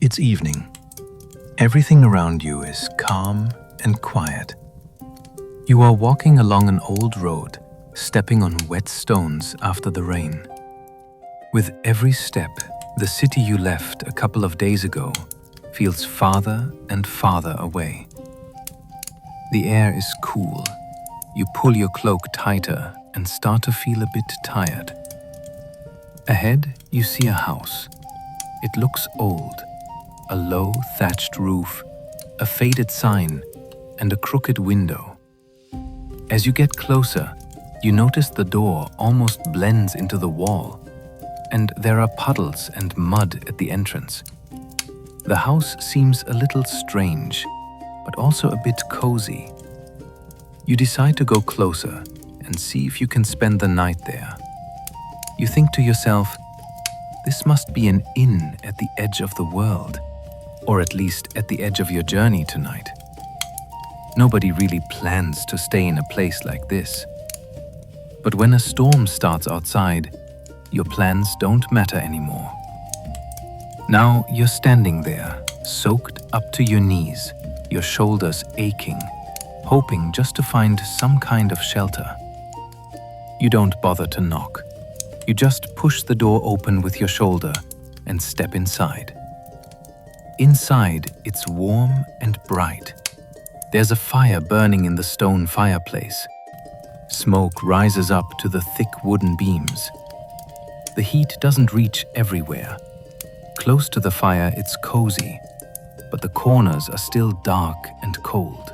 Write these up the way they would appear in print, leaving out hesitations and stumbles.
It's evening. Everything around you is calm and quiet. You are walking along an old road, stepping on wet stones after the rain. With every step, the city you left a couple of days ago feels farther and farther away. The air is cool. You pull your cloak tighter and start to feel a bit tired. Ahead, you see a house. It looks old. A low thatched roof, a faded sign, and a crooked window. As you get closer, you notice the door almost blends into the wall, and there are puddles and mud at the entrance. The house seems a little strange, but also a bit cozy. You decide to go closer and see if you can spend the night there. You think to yourself, this must be an inn at the edge of the world, or at least at the edge of your journey tonight. Nobody really plans to stay in a place like this. But when a storm starts outside, your plans don't matter anymore. Now you're standing there, soaked up to your knees, your shoulders aching, hoping just to find some kind of shelter. You don't bother to knock. You just push the door open with your shoulder and step inside. Inside, it's warm and bright. There's a fire burning in the stone fireplace. Smoke rises up to the thick wooden beams. The heat doesn't reach everywhere. Close to the fire, it's cozy, but the corners are still dark and cold.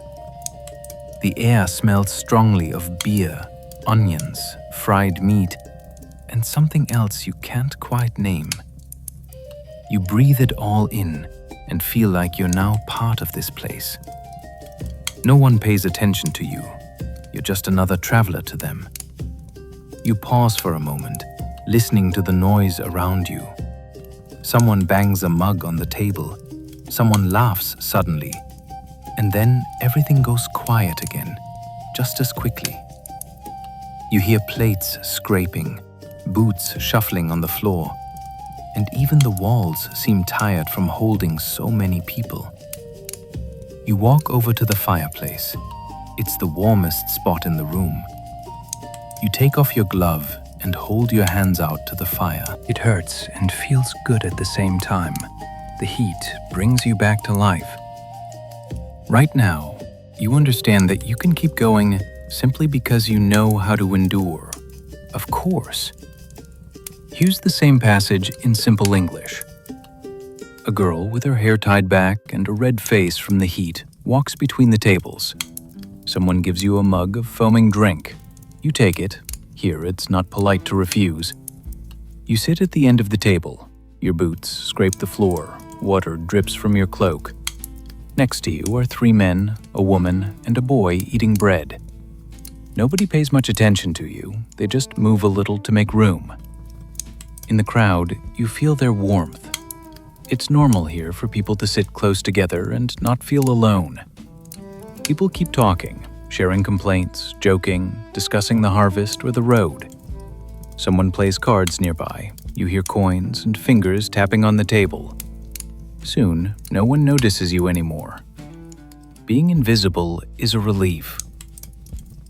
The air smells strongly of beer, onions, fried meat, and something else you can't quite name. You breathe it all in and feel like you're now part of this place. No one pays attention to you. You're just another traveler to them. You pause for a moment, listening to the noise around you. Someone bangs a mug on the table. Someone laughs suddenly. And then everything goes quiet again, just as quickly. You hear plates scraping, boots shuffling on the floor, and even the walls seem tired from holding so many people. You walk over to the fireplace. It's the warmest spot in the room. You take off your glove and hold your hands out to the fire. It hurts and feels good at the same time. The heat brings you back to life. Right now, you understand that you can keep going simply because you know how to endure. Of course. Here's the same passage in simple English. A girl with her hair tied back and a red face from the heat walks between the tables. Someone gives you a mug of foaming drink. You take it. Here, it's not polite to refuse. You sit at the end of the table. Your boots scrape the floor. Water drips from your cloak. Next to you are 3 men, a woman, and a boy eating bread. Nobody pays much attention to you. They just move a little to make room. In the crowd, you feel their warmth. It's normal here for people to sit close together and not feel alone. People keep talking, sharing complaints, joking, discussing the harvest or the road. Someone plays cards nearby. You hear coins and fingers tapping on the table. Soon, no one notices you anymore. Being invisible is a relief.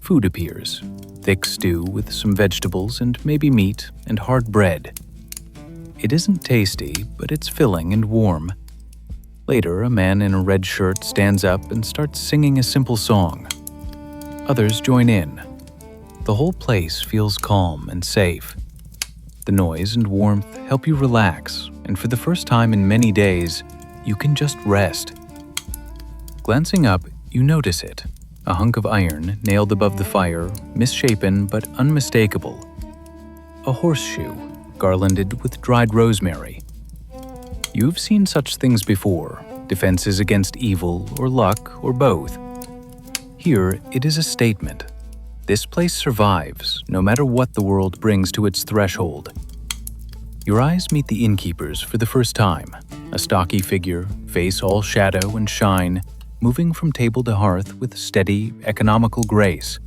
Food appears. Thick stew with some vegetables and maybe meat and hard bread. It isn't tasty, but it's filling and warm. Later, a man in a red shirt stands up and starts singing a simple song. Others join in. The whole place feels calm and safe. The noise and warmth help you relax, and for the first time in many days, you can just rest. Glancing up, you notice it. A hunk of iron nailed above the fire, misshapen but unmistakable. A horseshoe, garlanded with dried rosemary. You've seen such things before, defenses against evil or luck or both. Here, it is a statement. This place survives, no matter what the world brings to its threshold. Your eyes meet the innkeepers for the first time, a stocky figure, face all shadow and shine, moving from table to hearth with steady, economical grace.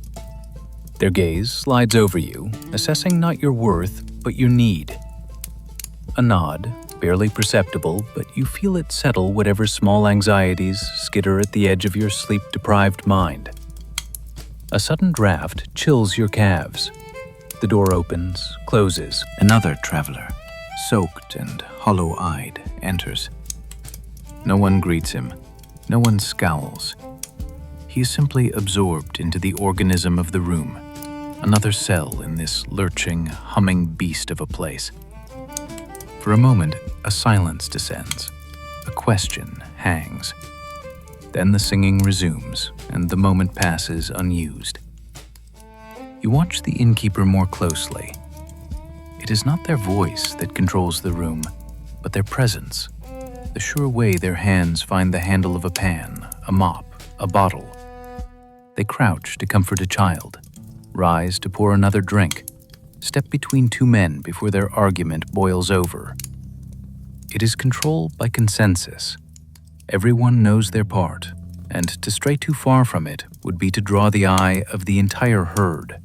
Their gaze slides over you, assessing not your worth, but your need. A nod, barely perceptible, but you feel it settle whatever small anxieties skitter at the edge of your sleep-deprived mind. A sudden draft chills your calves. The door opens, closes. Another traveler, soaked and hollow-eyed, enters. No one greets him. No one scowls. He is simply absorbed into the organism of the room, another cell in this lurching, humming beast of a place. For a moment, a silence descends. A question hangs. Then the singing resumes, and the moment passes unused. You watch the innkeeper more closely. It is not their voice that controls the room, but their presence, the sure way their hands find the handle of a pan, a mop, a bottle. They crouch to comfort a child, rise to pour another drink, step between two men before their argument boils over. It is control by consensus. Everyone knows their part, and to stray too far from it would be to draw the eye of the entire herd.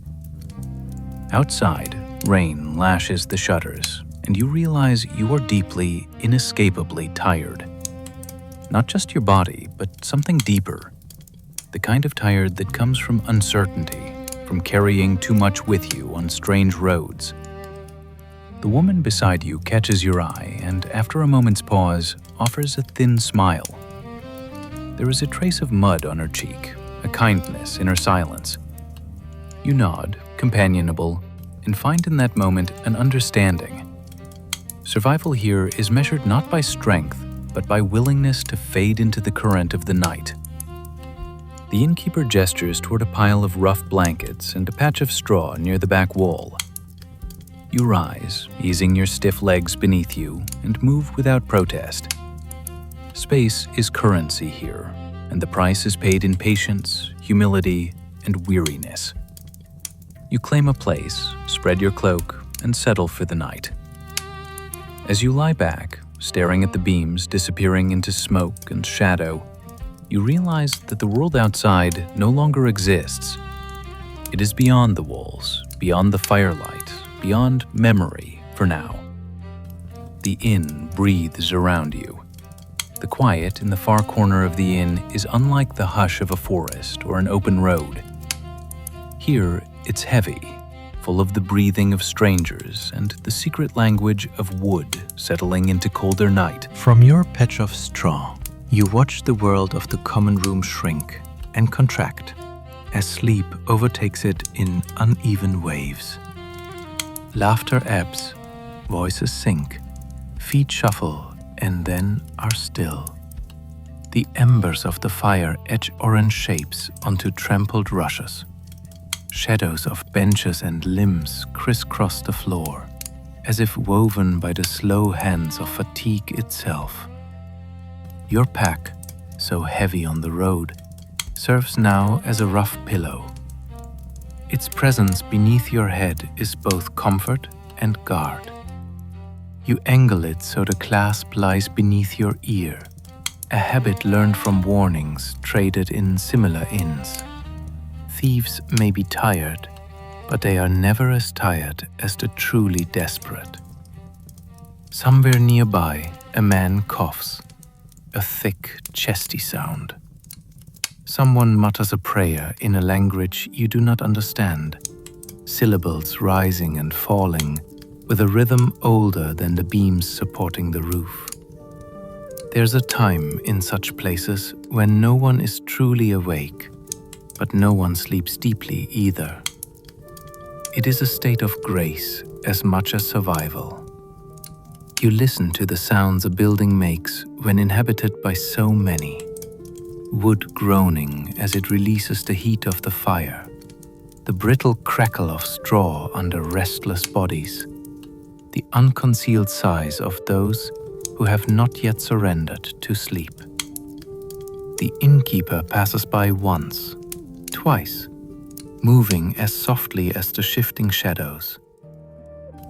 Outside, rain lashes the shutters, and you realize you are deeply, inescapably tired. Not just your body, but something deeper. The kind of tired that comes from uncertainty, from carrying too much with you on strange roads. The woman beside you catches your eye and, after a moment's pause, offers a thin smile. There is a trace of mud on her cheek, a kindness in her silence. You nod, companionable, and find in that moment an understanding. Survival here is measured not by strength, but by willingness to fade into the current of the night. The innkeeper gestures toward a pile of rough blankets and a patch of straw near the back wall. You rise, easing your stiff legs beneath you, and move without protest. Space is currency here, and the price is paid in patience, humility, and weariness. You claim a place, spread your cloak, and settle for the night. As you lie back, staring at the beams disappearing into smoke and shadow, you realize that the world outside no longer exists. It is beyond the walls, beyond the firelight, beyond memory for now. The inn breathes around you. The quiet in the far corner of the inn is unlike the hush of a forest or an open road. Here, it's heavy, full of the breathing of strangers and the secret language of wood settling into colder night. From your patch of straw, you watch the world of the common room shrink and contract as sleep overtakes it in uneven waves. Laughter ebbs, voices sink, feet shuffle, and then are still. The embers of the fire etch orange shapes onto trampled rushes. Shadows of benches and limbs crisscross the floor, as if woven by the slow hands of fatigue itself. Your pack, so heavy on the road, serves now as a rough pillow. Its presence beneath your head is both comfort and guard. You angle it so the clasp lies beneath your ear, a habit learned from warnings traded in similar inns. Thieves may be tired, but they are never as tired as the truly desperate. Somewhere nearby, a man coughs, a thick, chesty sound. Someone mutters a prayer in a language you do not understand, syllables rising and falling, with a rhythm older than the beams supporting the roof. There's a time in such places when no one is truly awake, but no one sleeps deeply either. It is a state of grace as much as survival. You listen to the sounds a building makes when inhabited by so many. Wood groaning as it releases the heat of the fire, the brittle crackle of straw under restless bodies, the unconcealed sighs of those who have not yet surrendered to sleep. The innkeeper passes by once, twice, moving as softly as the shifting shadows.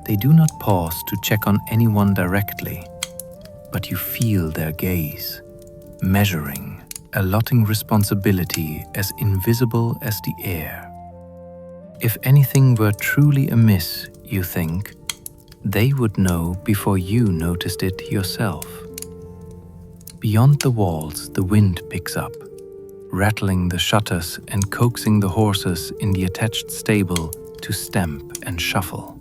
They do not pause to check on anyone directly, but you feel their gaze, measuring, allotting responsibility as invisible as the air. If anything were truly amiss, you think, They would know before you noticed it yourself. Beyond the walls, the wind picks up, rattling the shutters and coaxing the horses in the attached stable to stamp and shuffle.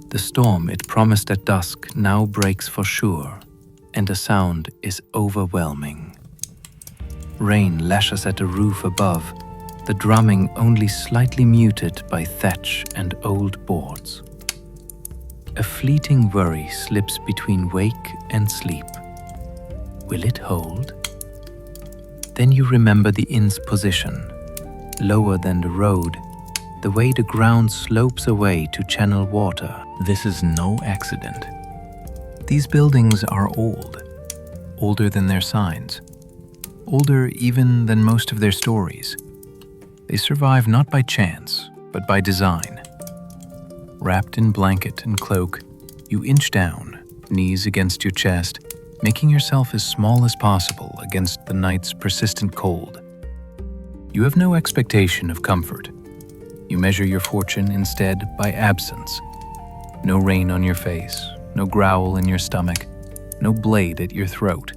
The storm it promised at dusk now breaks for sure, and the sound is overwhelming. Rain lashes at the roof above, the drumming only slightly muted by thatch and old boards. A fleeting worry slips between wake and sleep. Will it hold? Then you remember the inn's position, lower than the road, the way the ground slopes away to channel water. This is no accident. These buildings are old, older than their signs, older even than most of their stories. They survive not by chance, but by design. Wrapped in blanket and cloak, you inch down, knees against your chest, making yourself as small as possible against the night's persistent cold. You have no expectation of comfort. You measure your fortune instead by absence. No rain on your face, no growl in your stomach, no blade at your throat.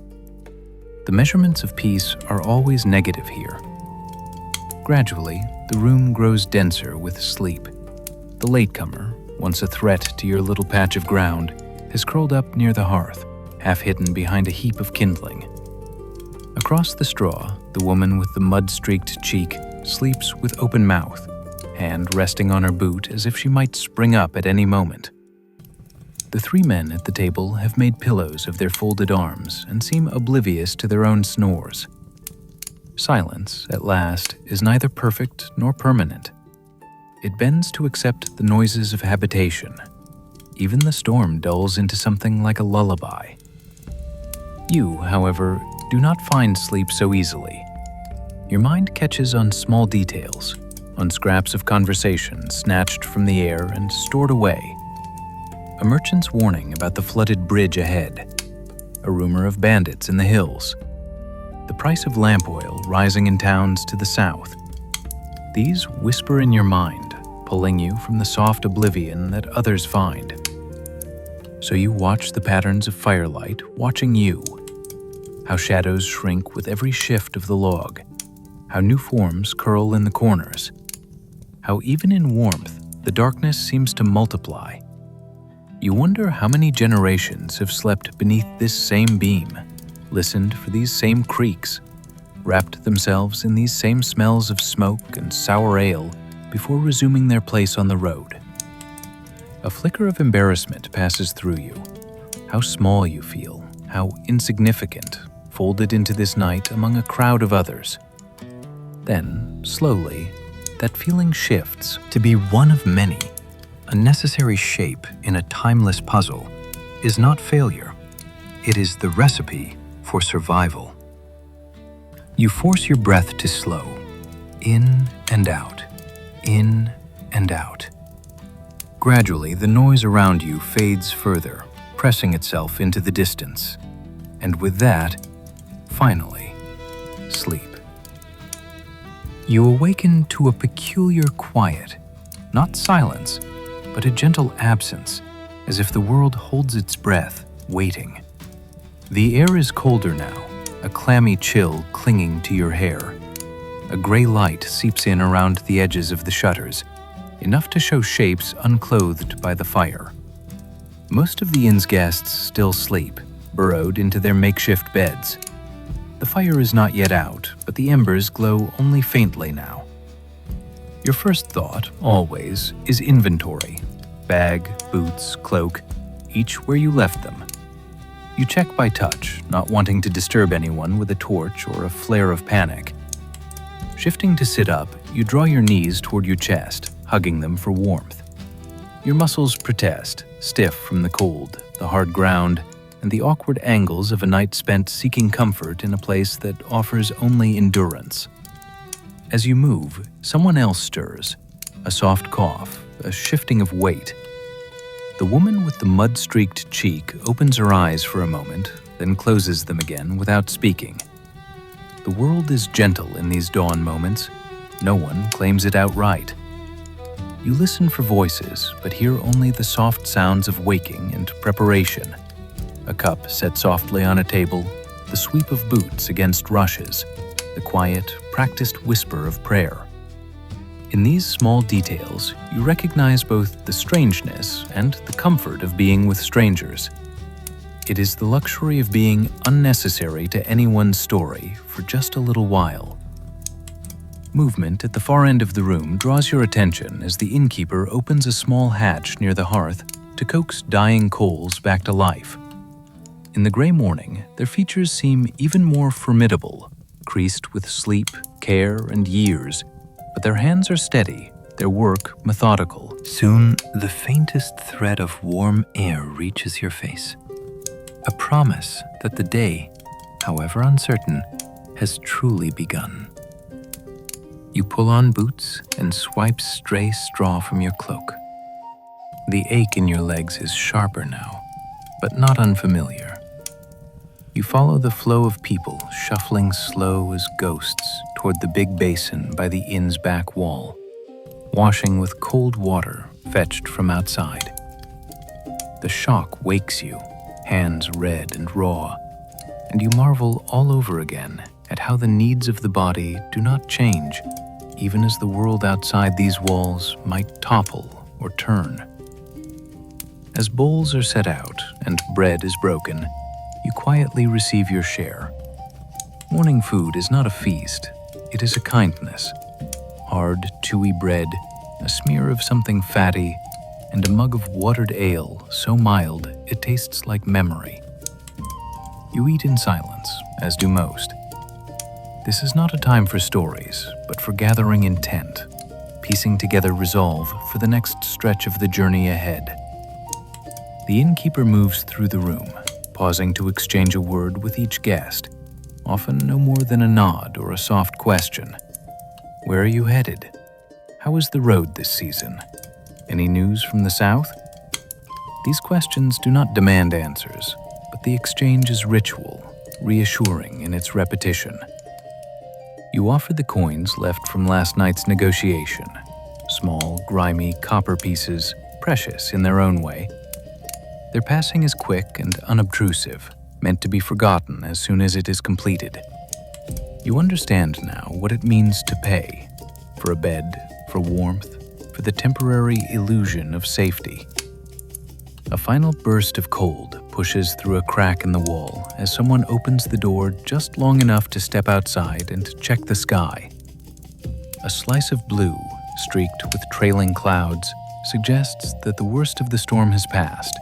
The measurements of peace are always negative here. Gradually, the room grows denser with sleep. The latecomer, once a threat to your little patch of ground, has curled up near the hearth, half hidden behind a heap of kindling. Across the straw, the woman with the mud-streaked cheek sleeps with open mouth, hand resting on her boot as if she might spring up at any moment. The three men at the table have made pillows of their folded arms and seem oblivious to their own snores. Silence, at last, is neither perfect nor permanent. It bends to accept the noises of habitation. Even the storm dulls into something like a lullaby. You, however, do not find sleep so easily. Your mind catches on small details, on scraps of conversation snatched from the air and stored away. A merchant's warning about the flooded bridge ahead, a rumor of bandits in the hills, the price of lamp oil rising in towns to the south. These whisper in your mind, pulling you from the soft oblivion that others find. So you watch the patterns of firelight watching you, how shadows shrink with every shift of the log, how new forms curl in the corners, how even in warmth the darkness seems to multiply. You wonder how many generations have slept beneath this same beam, listened for these same creaks, wrapped themselves in these same smells of smoke and sour ale before resuming their place on the road. A flicker of embarrassment passes through you. How small you feel, how insignificant, folded into this night among a crowd of others. Then, slowly, that feeling shifts to be one of many. A necessary shape in a timeless puzzle is not failure. It is the recipe for survival. You force your breath to slow, in and out, in and out. Gradually, the noise around you fades further, pressing itself into the distance. And with that, finally, sleep. You awaken to a peculiar quiet, not silence, but a gentle absence, as if the world holds its breath, waiting. The air is colder now, a clammy chill clinging to your hair. A gray light seeps in around the edges of the shutters, enough to show shapes unclothed by the fire. Most of the inn's guests still sleep, burrowed into their makeshift beds. The fire is not yet out, but the embers glow only faintly now. Your first thought, always, is inventory. Bag, boots, cloak, each where you left them. You check by touch, not wanting to disturb anyone with a torch or a flare of panic. Shifting to sit up, you draw your knees toward your chest, hugging them for warmth. Your muscles protest, stiff from the cold, the hard ground, and the awkward angles of a night spent seeking comfort in a place that offers only endurance. As you move, someone else stirs, a soft cough, a shifting of weight. The woman with the mud-streaked cheek opens her eyes for a moment, then closes them again without speaking. The world is gentle in these dawn moments. No one claims it outright. You listen for voices, but hear only the soft sounds of waking and preparation. A cup set softly on a table, the sweep of boots against rushes, the quiet, practiced whisper of prayer. In these small details, you recognize both the strangeness and the comfort of being with strangers. It is the luxury of being unnecessary to anyone's story for just a little while. Movement at the far end of the room draws your attention as the innkeeper opens a small hatch near the hearth to coax dying coals back to life. In the gray morning, their features seem even more formidable, creased with sleep, care, and years, but their hands are steady, their work methodical. Soon, the faintest thread of warm air reaches your face. A promise that the day, however uncertain, has truly begun. You pull on boots and swipe stray straw from your cloak. The ache in your legs is sharper now, but not unfamiliar. You follow the flow of people shuffling slow as ghosts toward the big basin by the inn's back wall, washing with cold water fetched from outside. The shock wakes you, hands red and raw, and you marvel all over again at how the needs of the body do not change, even as the world outside these walls might topple or turn. As bowls are set out and bread is broken, you quietly receive your share. Morning food is not a feast, it is a kindness. Hard, chewy bread, a smear of something fatty, and a mug of watered ale so mild it tastes like memory. You eat in silence, as do most. This is not a time for stories, but for gathering intent, piecing together resolve for the next stretch of the journey ahead. The innkeeper moves through the room, pausing to exchange a word with each guest, often no more than a nod or a soft question. Where are you headed? How is the road this season? Any news from the south? These questions do not demand answers, but the exchange is ritual, reassuring in its repetition. You offer the coins left from last night's negotiation, small, grimy copper pieces, precious in their own way. Their passing is quick and unobtrusive, meant to be forgotten as soon as it is completed. You understand now what it means to pay, for a bed, for warmth, for the temporary illusion of safety. A final burst of cold pushes through a crack in the wall as someone opens the door just long enough to step outside and check the sky. A slice of blue, streaked with trailing clouds, suggests that the worst of the storm has passed,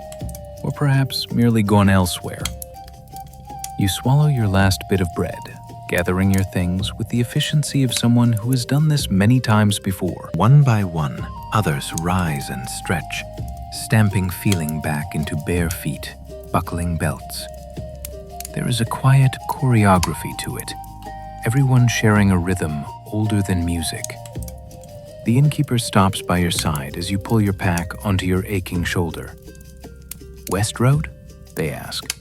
or perhaps merely gone elsewhere. You swallow your last bit of bread, gathering your things with the efficiency of someone who has done this many times before. One by one, others rise and stretch, stamping feeling back into bare feet, buckling belts. There is a quiet choreography to it, everyone sharing a rhythm older than music. The innkeeper stops by your side as you pull your pack onto your aching shoulder. West Road? They ask,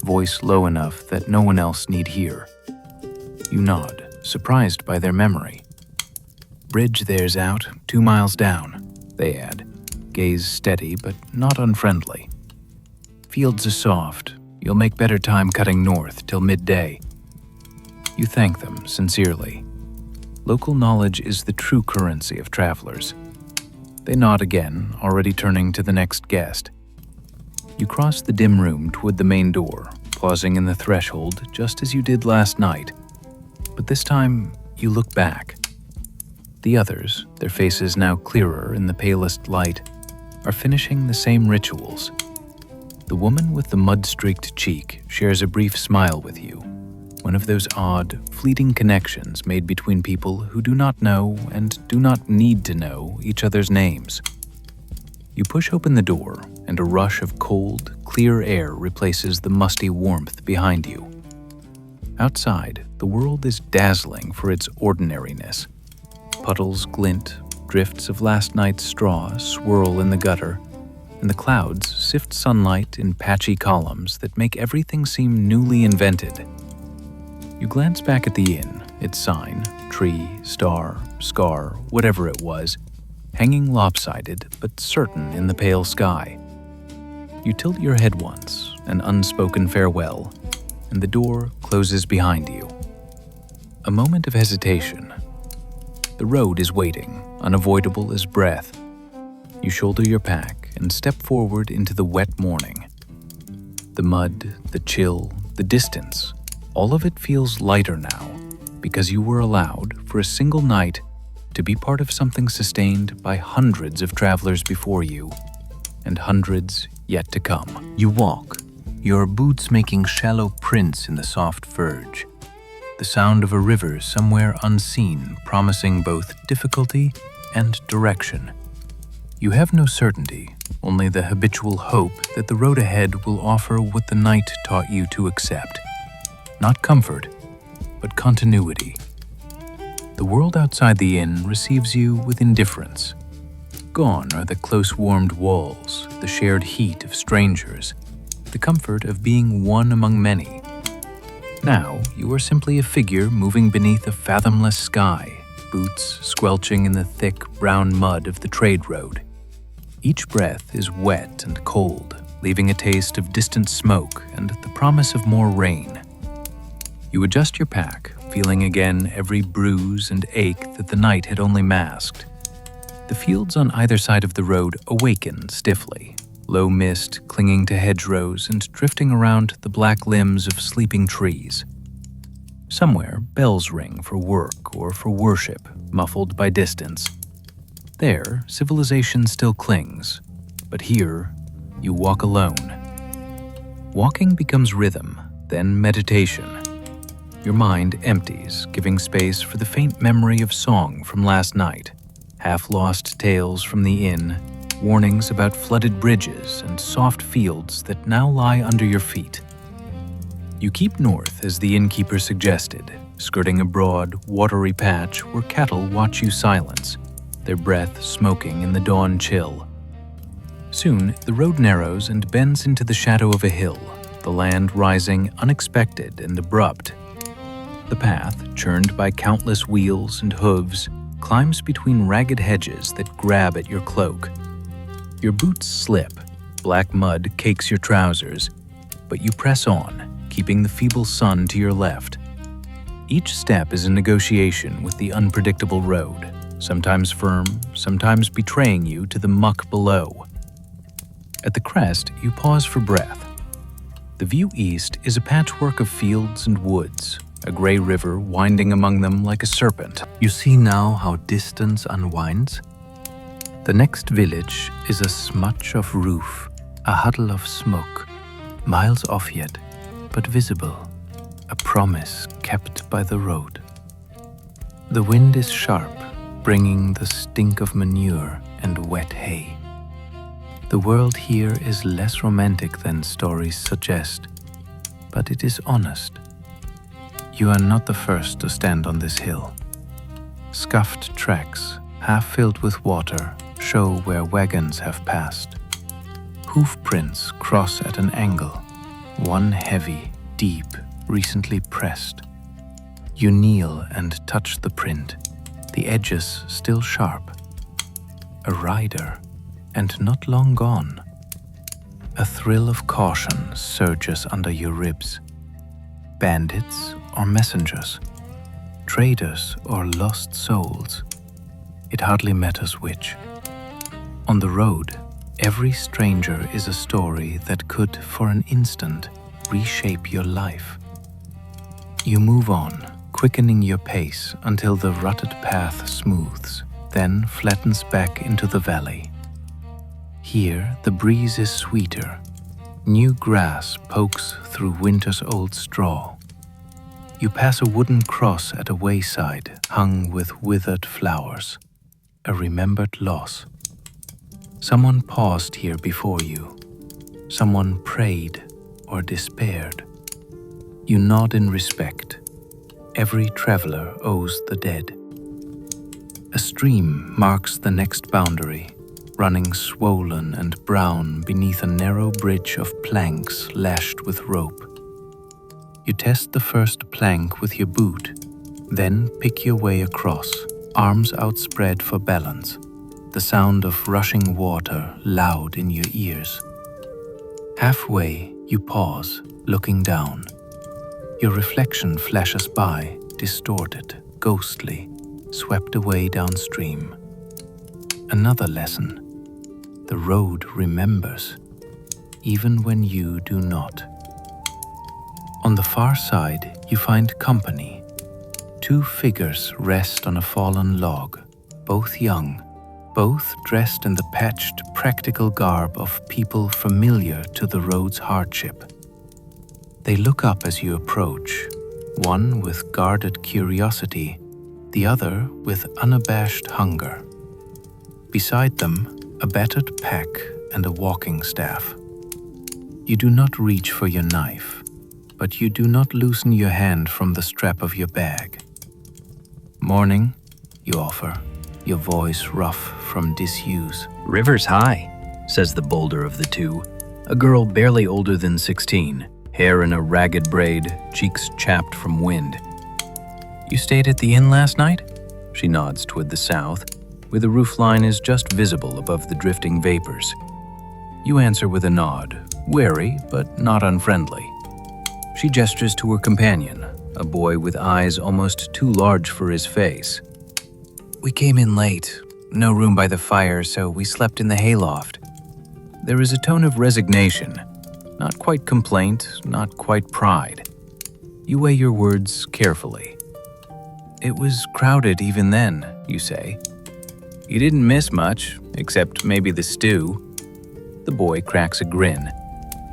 voice low enough that no one else need hear. You nod, surprised by their memory. Bridge there's out, 2 miles down, they add, gaze steady but not unfriendly. Fields are soft, you'll make better time cutting north till midday. You thank them sincerely. Local knowledge is the true currency of travelers. They nod again, already turning to the next guest. You cross the dim room toward the main door, pausing in the threshold just as you did last night. But this time, you look back. The others, their faces now clearer in the palest light, are finishing the same rituals. The woman with the mud-streaked cheek shares a brief smile with you, one of those odd, fleeting connections made between people who do not know and do not need to know each other's names. You push open the door, and a rush of cold, clear air replaces the musty warmth behind you. Outside, the world is dazzling for its ordinariness. Puddles glint, drifts of last night's straw swirl in the gutter, and the clouds sift sunlight in patchy columns that make everything seem newly invented. You glance back at the inn, its sign, tree, star, scar, whatever it was, hanging lopsided but certain in the pale sky. You tilt your head once, an unspoken farewell, and the door closes behind you. A moment of hesitation. The road is waiting, unavoidable as breath. You shoulder your pack and step forward into the wet morning. The mud, the chill, the distance, all of it feels lighter now because you were allowed, for a single night, to be part of something sustained by hundreds of travelers before you and hundreds yet to come. You walk, your boots making shallow prints in the soft verge. The sound of a river somewhere unseen, promising both difficulty and direction. You have no certainty, only the habitual hope that the road ahead will offer what the night taught you to accept. Not comfort, but continuity. The world outside the inn receives you with indifference. Gone are the close warmed walls, the shared heat of strangers, the comfort of being one among many. Now you are simply a figure moving beneath a fathomless sky, boots squelching in the thick brown mud of the trade road. Each breath is wet and cold, leaving a taste of distant smoke and the promise of more rain. You adjust your pack, feeling again every bruise and ache that the night had only masked. The fields on either side of the road awaken stiffly, low mist clinging to hedgerows and drifting around the black limbs of sleeping trees. Somewhere, bells ring for work or for worship, muffled by distance. There, civilization still clings, but here, you walk alone. Walking becomes rhythm, then meditation. Your mind empties, giving space for the faint memory of song from last night, half-lost tales from the inn, warnings about flooded bridges and soft fields that now lie under your feet. You keep north as the innkeeper suggested, skirting a broad, watery patch where cattle watch you silence, their breath smoking in the dawn chill. Soon, the road narrows and bends into the shadow of a hill, the land rising unexpected and abrupt. The path, churned by countless wheels and hooves, climbs between ragged hedges that grab at your cloak. Your boots slip, black mud cakes your trousers, but you press on, keeping the feeble sun to your left. Each step is a negotiation with the unpredictable road, sometimes firm, sometimes betraying you to the muck below. At the crest, you pause for breath. The view east is a patchwork of fields and woods, a gray river winding among them like a serpent. You see now how distance unwinds? The next village is a smudge of roof, a huddle of smoke, miles off yet, but visible, a promise kept by the road. The wind is sharp, bringing the stink of manure and wet hay. The world here is less romantic than stories suggest, but it is honest. You are not the first to stand on this hill. Scuffed tracks, half filled with water, show where wagons have passed. Hoof prints cross at an angle, one heavy, deep, recently pressed. You kneel and touch the print, the edges still sharp. A rider, and not long gone. A thrill of caution surges under your ribs. Bandits or messengers, traders or lost souls, it hardly matters which. On the road, every stranger is a story that could, for an instant, reshape your life. You move on, quickening your pace until the rutted path smooths, then flattens back into the valley. Here, the breeze is sweeter. New grass pokes through winter's old straw. You pass a wooden cross at a wayside hung with withered flowers, a remembered loss. Someone paused here before you. Someone prayed or despaired. You nod in respect. Every traveler owes the dead. A stream marks the next boundary, running swollen and brown beneath a narrow bridge of planks lashed with rope. You test the first plank with your boot, then pick your way across, arms outspread for balance. the sound of rushing water loud in your ears. Halfway, you pause, looking down. Your reflection flashes by, distorted, ghostly, swept away downstream. Another lesson. The road remembers, even when you do not. On the far side, you find company. 2 figures rest on a fallen log, both young, both dressed in the patched, practical garb of people familiar to the road's hardship. They look up as you approach, one with guarded curiosity, the other with unabashed hunger. Beside them, a battered pack and a walking staff. You do not reach for your knife, but you do not loosen your hand from the strap of your bag. "Morning," you offer, your voice rough from disuse. "River's high," says the bolder of the two, a girl barely older than 16, hair in a ragged braid, cheeks chapped from wind. "You stayed at the inn last night?" She nods toward the south, where the roofline is just visible above the drifting vapors. You answer with a nod, wary but not unfriendly. She gestures to her companion, a boy with eyes almost too large for his face. "We came in late. No room by the fire, so we slept in the hayloft." There is a tone of resignation, not quite complaint, not quite pride. You weigh your words carefully. "It was crowded even then," you say. "You didn't miss much, except maybe the stew." The boy cracks a grin.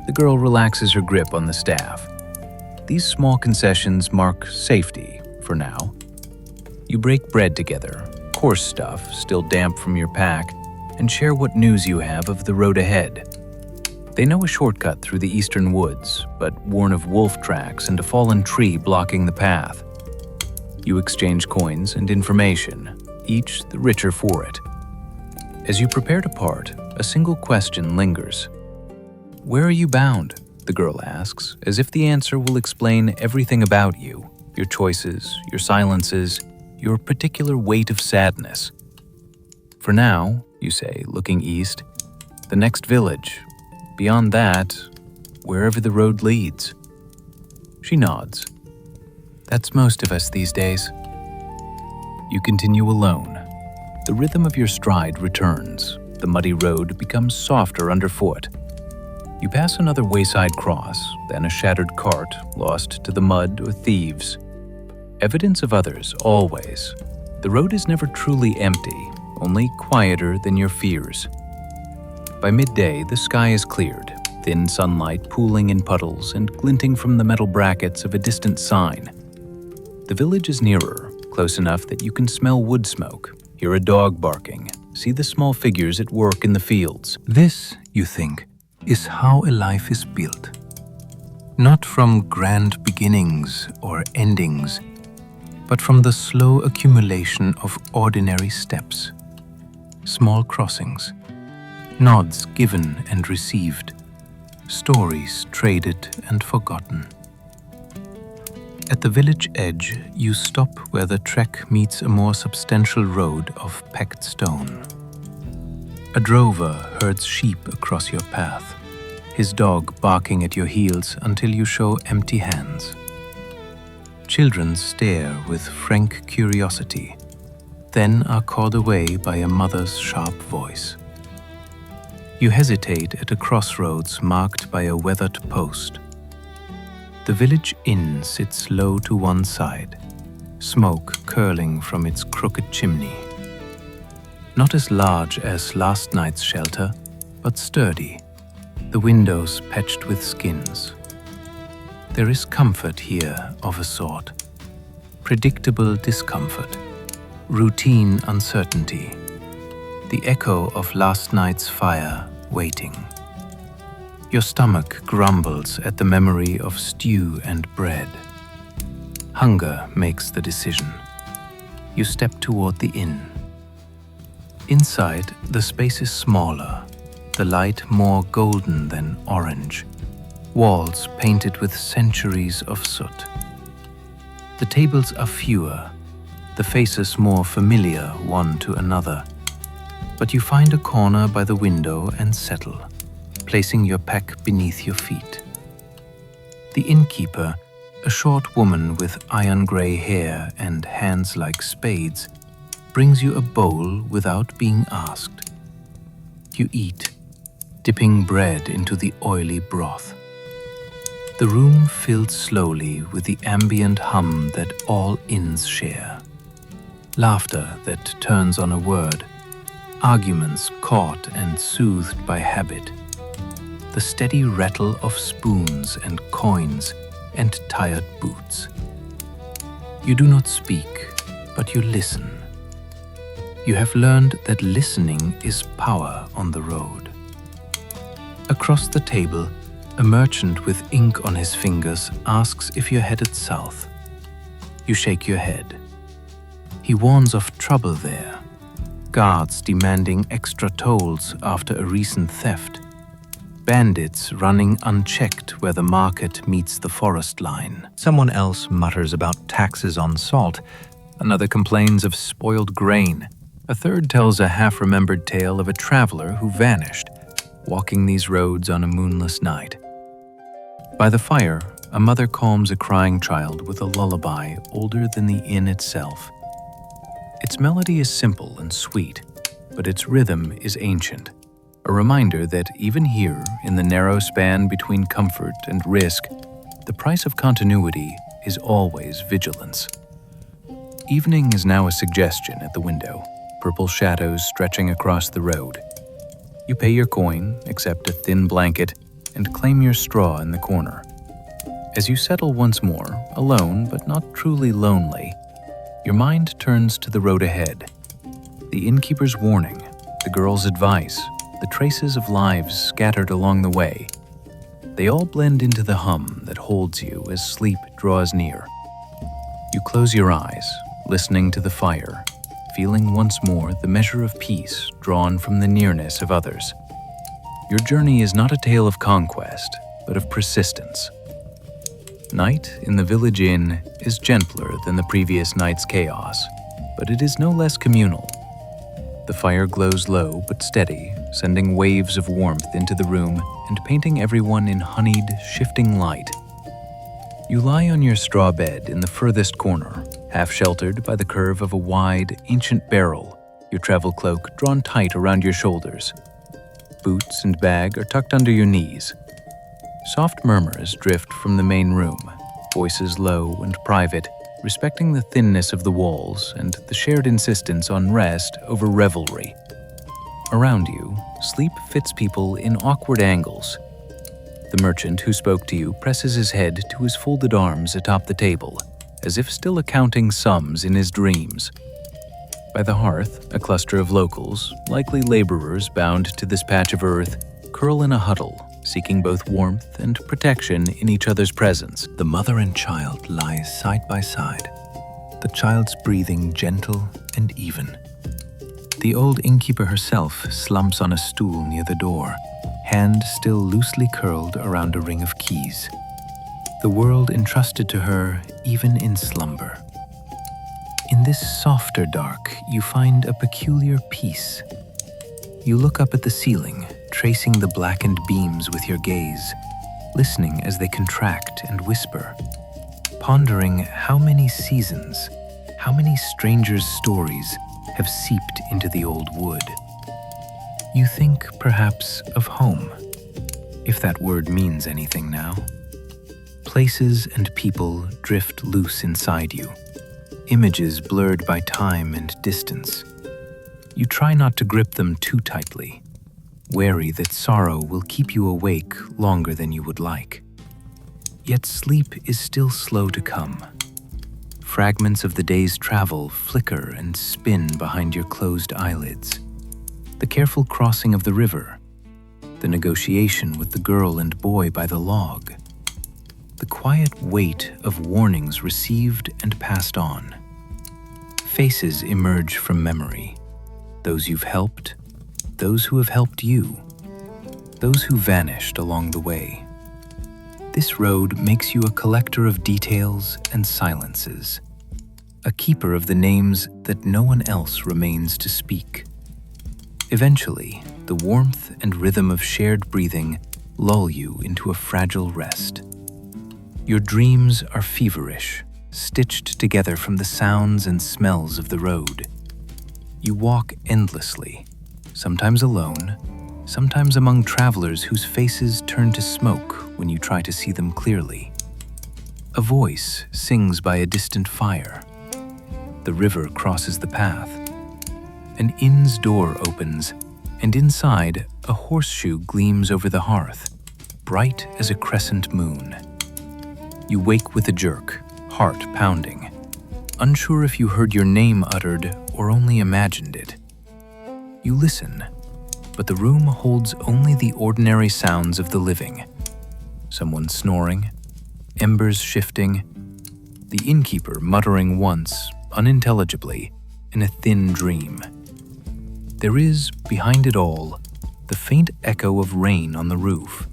The girl relaxes her grip on the staff. These small concessions mark safety for now. You break bread together, coarse stuff still damp from your pack, and share what news you have of the road ahead. They know a shortcut through the eastern woods, but warn of wolf tracks and a fallen tree blocking the path. You exchange coins and information, each the richer for it. As you prepare to part, a single question lingers. "Where are you bound?" the girl asks, as if the answer will explain everything about you, your choices, your silences, your particular weight of sadness. "For now," you say, looking east, "the next village. Beyond that, wherever the road leads." She nods. "That's most of us these days." You continue alone. The rhythm of your stride returns. The muddy road becomes softer underfoot. You pass another wayside cross, then a shattered cart lost to the mud or thieves. Evidence of others, always. The road is never truly empty, only quieter than your fears. By midday, the sky is cleared, thin sunlight pooling in puddles and glinting from the metal brackets of a distant sign. The village is nearer, close enough that you can smell wood smoke, hear a dog barking, see the small figures at work in the fields. This, you think, is how a life is built. Not from grand beginnings or endings, but from the slow accumulation of ordinary steps, small crossings, nods given and received, stories traded and forgotten. At the village edge, you stop where the trek meets a more substantial road of packed stone. A drover herds sheep across your path, his dog barking at your heels until you show empty hands. Children stare with frank curiosity, then are called away by a mother's sharp voice. You hesitate at a crossroads marked by a weathered post. The village inn sits low to one side, smoke curling from its crooked chimney. Not as large as last night's shelter, but sturdy, the windows patched with skins. There is comfort here of a sort, predictable discomfort, routine uncertainty, the echo of last night's fire waiting. Your stomach grumbles at the memory of stew and bread. Hunger makes the decision. You step toward the inn. Inside, the space is smaller, the light more golden than orange, walls painted with centuries of soot. The tables are fewer, the faces more familiar one to another. But you find a corner by the window and settle, placing your pack beneath your feet. The innkeeper, a short woman with iron-gray hair and hands like spades, brings you a bowl without being asked. You eat, dipping bread into the oily broth. The room filled slowly with the ambient hum that all inns share. Laughter that turns on a word, arguments caught and soothed by habit, the steady rattle of spoons and coins and tired boots. You do not speak, but you listen. You have learned that listening is power on the road. Across the table, a merchant with ink on his fingers asks if you're headed south. You shake your head. He warns of trouble there, guards demanding extra tolls after a recent theft, bandits running unchecked where the market meets the forest line. Someone else mutters about taxes on salt. Another complains of spoiled grain. A third tells a half-remembered tale of a traveler who vanished, walking these roads on a moonless night. By the fire, a mother calms a crying child with a lullaby older than the inn itself. Its melody is simple and sweet, but its rhythm is ancient, a reminder that even here, in the narrow span between comfort and risk, the price of continuity is always vigilance. Evening is now a suggestion at the window, purple shadows stretching across the road. You pay your coin, accept a thin blanket, and claim your straw in the corner. As you settle once more, alone but not truly lonely, your mind turns to the road ahead. The innkeeper's warning, the girl's advice, the traces of lives scattered along the way. They all blend into the hum that holds you as sleep draws near. You close your eyes, listening to the fire, feeling once more the measure of peace drawn from the nearness of others. Your journey is not a tale of conquest, but of persistence. Night in the village inn is gentler than the previous night's chaos, but it is no less communal. The fire glows low but steady, sending waves of warmth into the room and painting everyone in honeyed, shifting light. You lie on your straw bed in the furthest corner, half sheltered by the curve of a wide, ancient barrel, your travel cloak drawn tight around your shoulders. Boots and bag are tucked under your knees. Soft murmurs drift from the main room, voices low and private, respecting the thinness of the walls and the shared insistence on rest over revelry. Around you, sleep fits people in awkward angles. The merchant who spoke to you presses his head to his folded arms atop the table, as if still accounting sums in his dreams. By the hearth, a cluster of locals, likely laborers bound to this patch of earth, curl in a huddle, seeking both warmth and protection in each other's presence. The mother and child lie side by side, the child's breathing gentle and even. The old innkeeper herself slumps on a stool near the door, hand still loosely curled around a ring of keys. The world entrusted to her even in slumber. In this softer dark, you find a peculiar peace. You look up at the ceiling, tracing the blackened beams with your gaze, listening as they contract and whisper, pondering how many seasons, how many strangers' stories have seeped into the old wood. You think, perhaps, of home, if that word means anything now. Places and people drift loose inside you, images blurred by time and distance. You try not to grip them too tightly, wary that sorrow will keep you awake longer than you would like. Yet sleep is still slow to come. Fragments of the day's travel flicker and spin behind your closed eyelids. The careful crossing of the river, the negotiation with the girl and boy by the log, the quiet weight of warnings received and passed on. Faces emerge from memory, those you've helped, those who have helped you, those who vanished along the way. This road makes you a collector of details and silences, a keeper of the names that no one else remains to speak. Eventually, the warmth and rhythm of shared breathing lull you into a fragile rest. Your dreams are feverish, stitched together from the sounds and smells of the road. You walk endlessly, sometimes alone, sometimes among travelers whose faces turn to smoke when you try to see them clearly. A voice sings by a distant fire. The river crosses the path. An inn's door opens, and inside, a horseshoe gleams over the hearth, bright as a crescent moon. You wake with a jerk, heart pounding, unsure if you heard your name uttered or only imagined it. You listen, but the room holds only the ordinary sounds of the living. Someone snoring, embers shifting, the innkeeper muttering once, unintelligibly, in a thin dream. There is, behind it all, the faint echo of rain on the roof.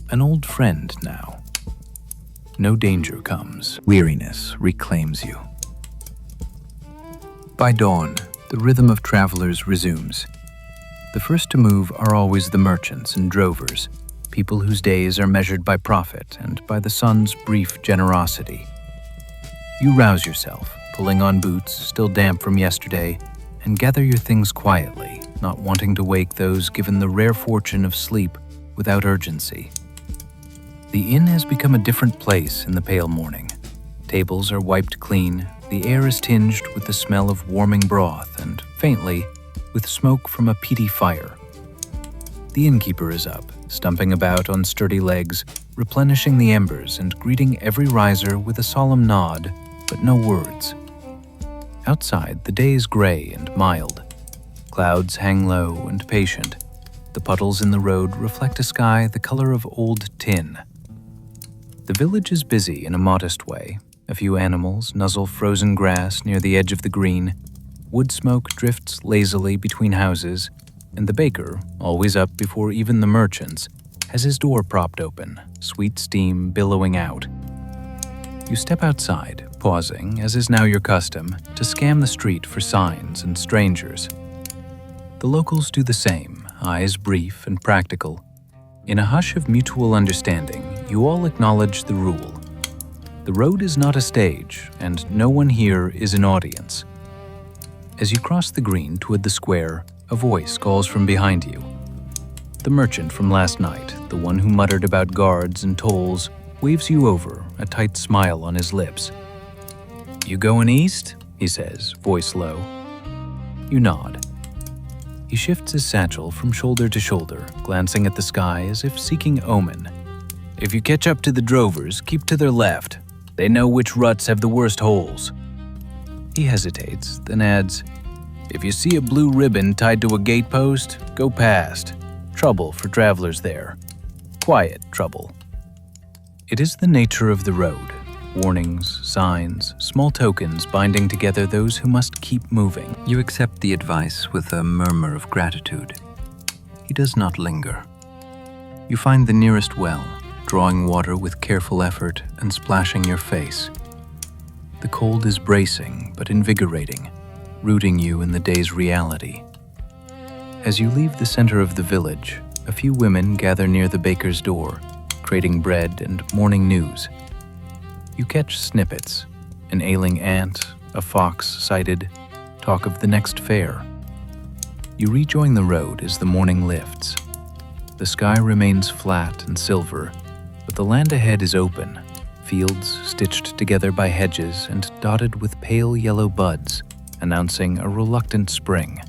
An old friend now. No danger comes. Weariness reclaims you. By dawn, the rhythm of travelers resumes. The first to move are always the merchants and drovers, people whose days are measured by profit and by the sun's brief generosity. You rouse yourself, pulling on boots still damp from yesterday, and gather your things quietly, not wanting to wake those given the rare fortune of sleep without urgency. The inn has become a different place in the pale morning. Tables are wiped clean, the air is tinged with the smell of warming broth and, faintly, with smoke from a peaty fire. The innkeeper is up, stumping about on sturdy legs, replenishing the embers and greeting every riser with a solemn nod, but no words. Outside, the day is gray and mild. Clouds hang low and patient. The puddles in the road reflect a sky the color of old tin. The village is busy in a modest way. A few animals nuzzle frozen grass near the edge of the green. Wood smoke drifts lazily between houses, and the baker, always up before even the merchants, has his door propped open, sweet steam billowing out. You step outside, pausing, as is now your custom, to scan the street for signs and strangers. The locals do the same, eyes brief and practical. In a hush of mutual understanding, you all acknowledge the rule. The road is not a stage, and no one here is an audience. As you cross the green toward the square, a voice calls from behind you. The merchant from last night, the one who muttered about guards and tolls, waves you over, a tight smile on his lips. "You going east?" he says, voice low. You nod. He shifts his satchel from shoulder to shoulder, glancing at the sky as if seeking omen. "If you catch up to the drovers, keep to their left. They know which ruts have the worst holes." He hesitates, then adds, "If you see a blue ribbon tied to a gatepost, go past. Trouble for travelers there. Quiet trouble." It is the nature of the road. Warnings, signs, small tokens binding together those who must keep moving. You accept the advice with a murmur of gratitude. He does not linger. You find the nearest well, drawing water with careful effort and splashing your face. The cold is bracing but invigorating, rooting you in the day's reality. As you leave the center of the village, a few women gather near the baker's door, crating bread and morning news. You catch snippets: an ailing ant, a fox sighted, talk of the next fair. You rejoin the road as the morning lifts. The sky remains flat and silver, but the land ahead is open, fields stitched together by hedges and dotted with pale yellow buds, announcing a reluctant spring.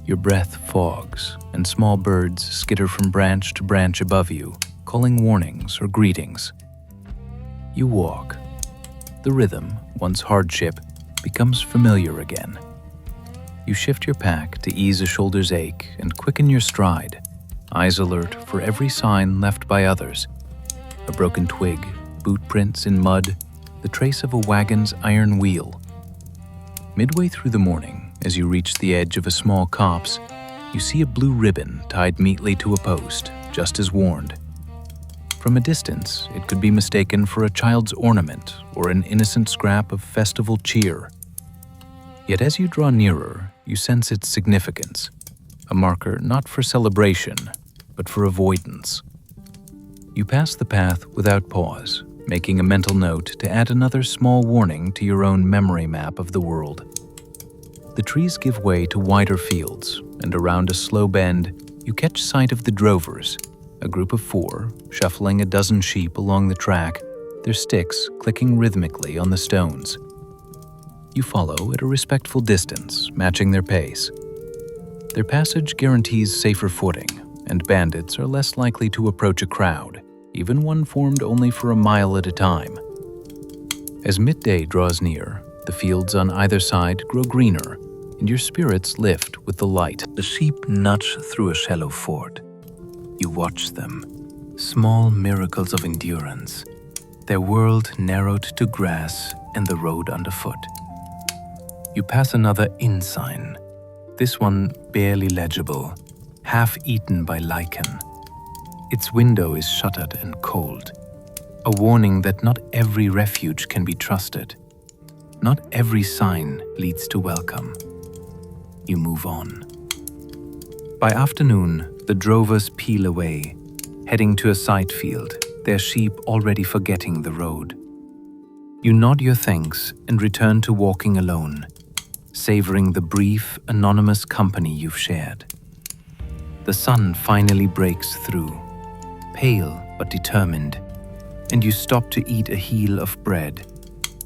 Your breath fogs, and small birds skitter from branch to branch above you, calling warnings or greetings. You walk. The rhythm, once hardship, becomes familiar again. You shift your pack to ease a shoulder's ache and quicken your stride, eyes alert for every sign left by others. A broken twig, boot prints in mud, the trace of a wagon's iron wheel. Midway through the morning, as you reach the edge of a small copse, you see a blue ribbon tied neatly to a post, just as warned. From a distance, it could be mistaken for a child's ornament or an innocent scrap of festival cheer. Yet as you draw nearer, you sense its significance. a marker not for celebration, but for avoidance. You pass the path without pause, making a mental note to add another small warning to your own memory map of the world. The trees give way to wider fields, and around a slow bend, you catch sight of the drovers, a group of 4, shuffling a dozen sheep along the track, their sticks clicking rhythmically on the stones. You follow at a respectful distance, matching their pace. Their passage guarantees safer footing, and bandits are less likely to approach a crowd, even one formed only for a mile at a time. As midday draws near, the fields on either side grow greener, and your spirits lift with the light. The sheep nudge through a shallow ford. You watch them, small miracles of endurance, their world narrowed to grass and the road underfoot. You pass another inn sign, this one barely legible, half eaten by lichen. Its window is shuttered and cold, a warning that not every refuge can be trusted. Not every sign leads to welcome. You move on. By afternoon, the drovers peel away, heading to a side field, their sheep already forgetting the road. You nod your thanks and return to walking alone, savoring the brief, anonymous company you've shared. The sun finally breaks through, pale but determined, and you stop to eat a heel of bread,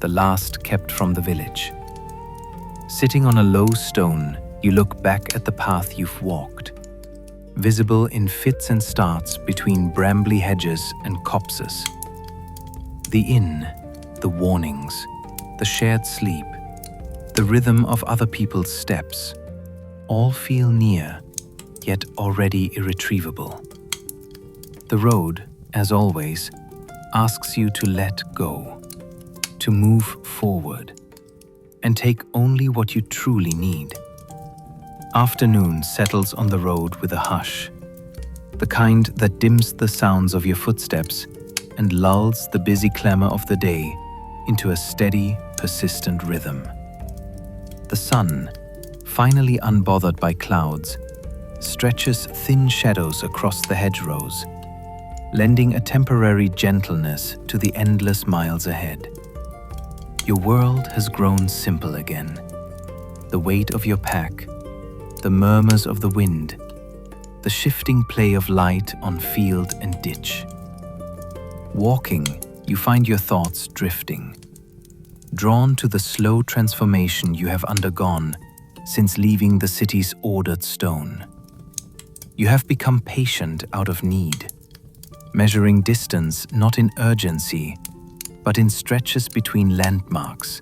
the last kept from the village. Sitting on a low stone, you look back at the path you've walked, visible in fits and starts between brambly hedges and copses. The inn, the warnings, the shared sleep, the rhythm of other people's steps, all feel near, yet already irretrievable. The road, as always, asks you to let go, to move forward, and take only what you truly need. Afternoon settles on the road with a hush, the kind that dims the sounds of your footsteps and lulls the busy clamor of the day into a steady, persistent rhythm. The sun, finally unbothered by clouds, stretches thin shadows across the hedgerows, lending a temporary gentleness to the endless miles ahead. Your world has grown simple again. The weight of your pack, the murmurs of the wind, the shifting play of light on field and ditch. Walking, you find your thoughts drifting, drawn to the slow transformation you have undergone since leaving the city's ordered stone. You have become patient out of need, measuring distance not in urgency, but in stretches between landmarks,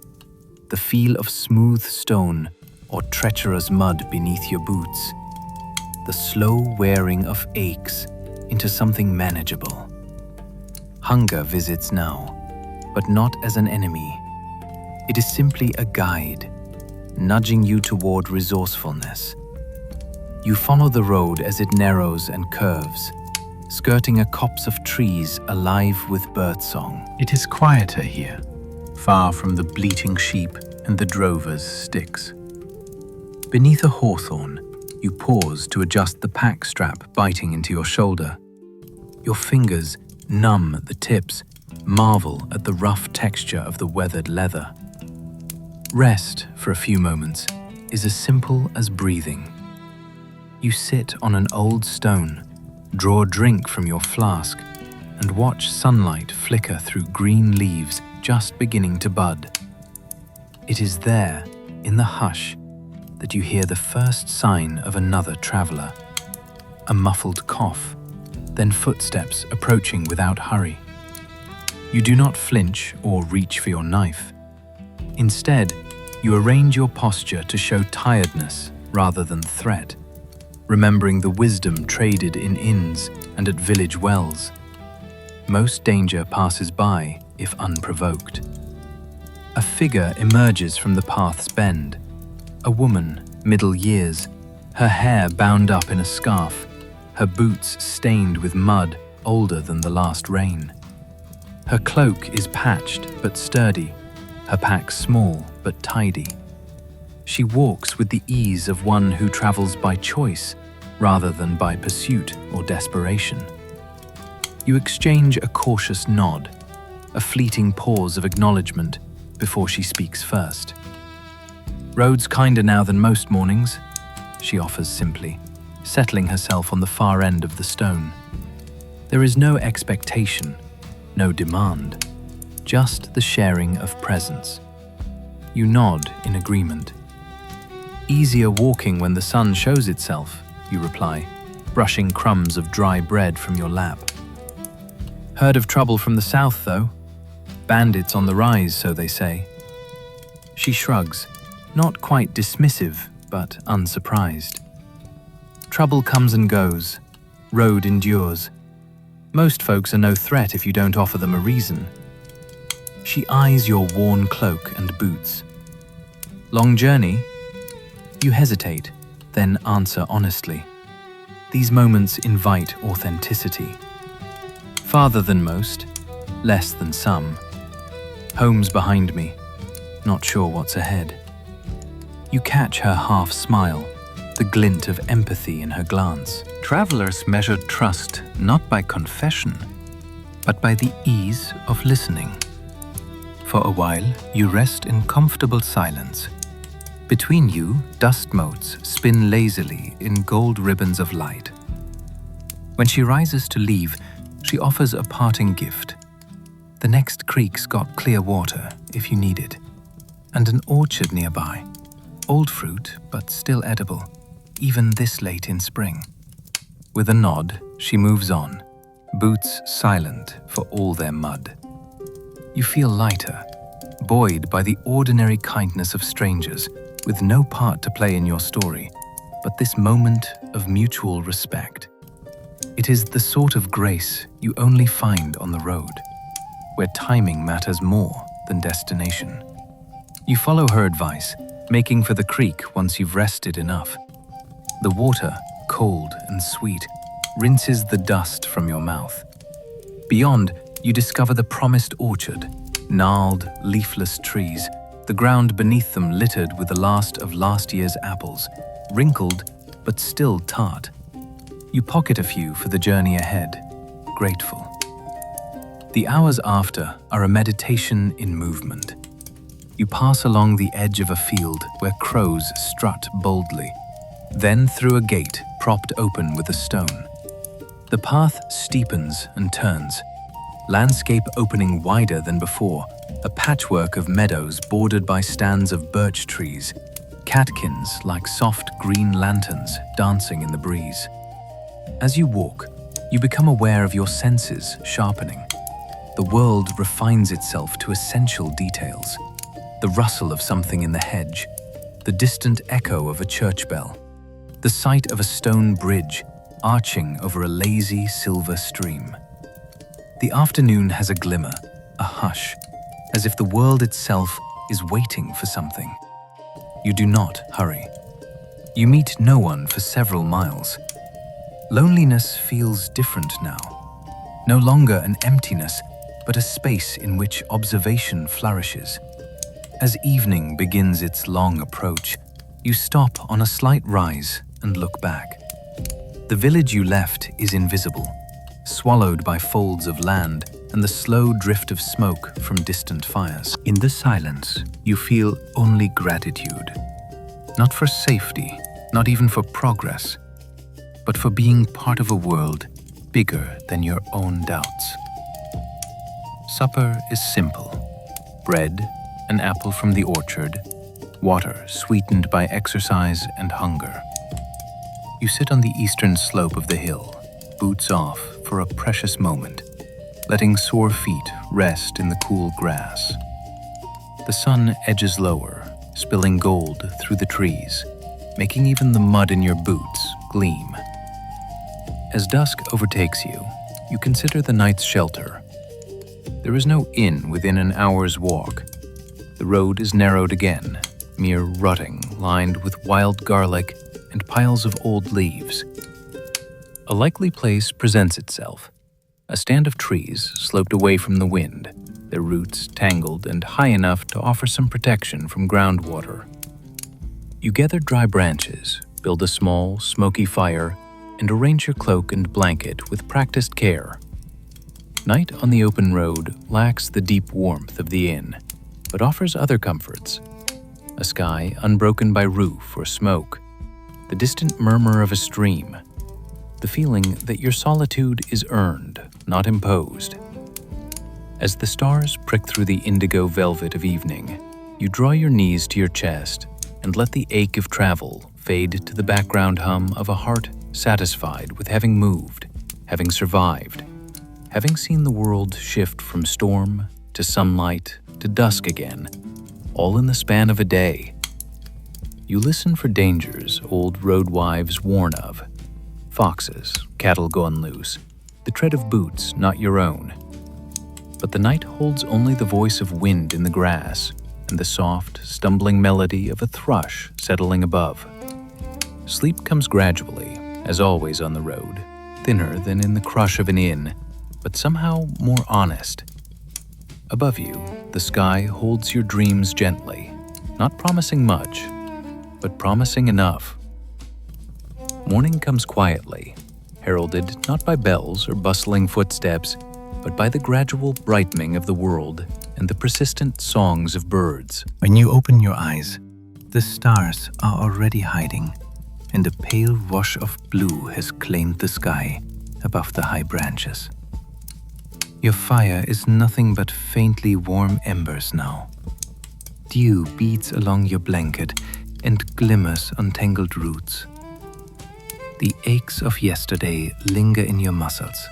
the feel of smooth stone or treacherous mud beneath your boots, the slow wearing of aches into something manageable. Hunger visits now, but not as an enemy. It is simply a guide, nudging you toward resourcefulness. You follow the road as it narrows and curves, skirting a copse of trees alive with birdsong. It is quieter here, far from the bleating sheep and the drovers' sticks. Beneath a hawthorn, you pause to adjust the pack strap biting into your shoulder. Your fingers, numb at the tips, marvel at the rough texture of the weathered leather. Rest, for a few moments, is as simple as breathing. You sit on an old stone, draw a drink from your flask, and watch sunlight flicker through green leaves just beginning to bud. It is there, in the hush, that you hear the first sign of another traveler. A muffled cough, then footsteps approaching without hurry. You do not flinch or reach for your knife. Instead, you arrange your posture to show tiredness rather than threat, remembering the wisdom traded in inns and at village wells. Most danger passes by if unprovoked. A figure emerges from the path's bend. A woman, middle years, her hair bound up in a scarf, her boots stained with mud older than the last rain. Her cloak is patched but sturdy, her pack small but tidy. She walks with the ease of one who travels by choice rather than by pursuit or desperation. You exchange a cautious nod, a fleeting pause of acknowledgement before she speaks first. "Road's kinder now than most mornings," she offers simply, settling herself on the far end of the stone. There is no expectation, no demand, just the sharing of presence. You nod in agreement. "Easier walking when the sun shows itself," you reply, brushing crumbs of dry bread from your lap. "Heard of trouble from the south, though? Bandits on the rise, so they say." She shrugs, not quite dismissive, but unsurprised. "Trouble comes and goes. Road endures. Most folks are no threat if you don't offer them a reason." She eyes your worn cloak and boots. "Long journey?" You hesitate, then answer honestly. These moments invite authenticity. "Farther than most, less than some. Home's behind me, not sure what's ahead." You catch her half smile, the glint of empathy in her glance. Travelers measure trust not by confession, but by the ease of listening. For a while, you rest in comfortable silence. Between you, dust motes spin lazily in gold ribbons of light. When she rises to leave, she offers a parting gift. The next creek's got clear water, if you need it, and an orchard nearby. Old fruit, but still edible, even this late in spring. With a nod, she moves on, boots silent for all their mud. You feel lighter, buoyed by the ordinary kindness of strangers, with no part to play in your story, but this moment of mutual respect. It is the sort of grace you only find on the road, where timing matters more than destination. You follow her advice, making for the creek once you've rested enough. The water, cold and sweet, rinses the dust from your mouth. Beyond, you discover the promised orchard, gnarled, leafless trees, the ground beneath them littered with the last of last year's apples, wrinkled but still tart. You pocket a few for the journey ahead, grateful. The hours after are a meditation in movement. You pass along the edge of a field where crows strut boldly, then through a gate propped open with a stone. The path steepens and turns, landscape opening wider than before, a patchwork of meadows bordered by stands of birch trees, catkins like soft green lanterns dancing in the breeze. As you walk, you become aware of your senses sharpening. The world refines itself to essential details. The rustle of something in the hedge, the distant echo of a church bell, the sight of a stone bridge arching over a lazy silver stream. The afternoon has a glimmer, a hush, as if the world itself is waiting for something. You do not hurry. You meet no one for several miles. Loneliness feels different now. No longer an emptiness, but a space in which observation flourishes. As evening begins its long approach, you stop on a slight rise and look back. The village you left is invisible, swallowed by folds of land and the slow drift of smoke from distant fires. In the silence, you feel only gratitude. Not for safety, not even for progress, but for being part of a world bigger than your own doubts. Supper is simple. Bread, an apple from the orchard, water sweetened by exercise and hunger. You sit on the eastern slope of the hill, boots off for a precious moment, letting sore feet rest in the cool grass. The sun edges lower, spilling gold through the trees, making even the mud in your boots gleam. As dusk overtakes you, you consider the night's shelter. There is no inn within an hour's walk. The road is narrowed again, mere rutting lined with wild garlic and piles of old leaves. A likely place presents itself. A stand of trees sloped away from the wind, their roots tangled and high enough to offer some protection from groundwater. You gather dry branches, build a small, smoky fire, and arrange your cloak and blanket with practiced care. Night on the open road lacks the deep warmth of the inn, but offers other comforts. A sky unbroken by roof or smoke, the distant murmur of a stream, the feeling that your solitude is earned, not imposed. As the stars prick through the indigo velvet of evening, you draw your knees to your chest and let the ache of travel fade to the background hum of a heart satisfied with having moved, having survived, having seen the world shift from storm to sunlight to dusk again, all in the span of a day. You listen for dangers old road wives warn of. Foxes, cattle gone loose, the tread of boots not your own. But the night holds only the voice of wind in the grass and the soft, stumbling melody of a thrush settling above. Sleep comes gradually, as always on the road, thinner than in the crush of an inn, but somehow more honest. Above you, the sky holds your dreams gently, not promising much, but promising enough. Morning comes quietly, heralded not by bells or bustling footsteps, but by the gradual brightening of the world and the persistent songs of birds. When you open your eyes, the stars are already hiding, and a pale wash of blue has claimed the sky above the high branches. Your fire is nothing but faintly warm embers now. Dew beads along your blanket and glimmers on tangled roots. The aches of yesterday linger in your muscles,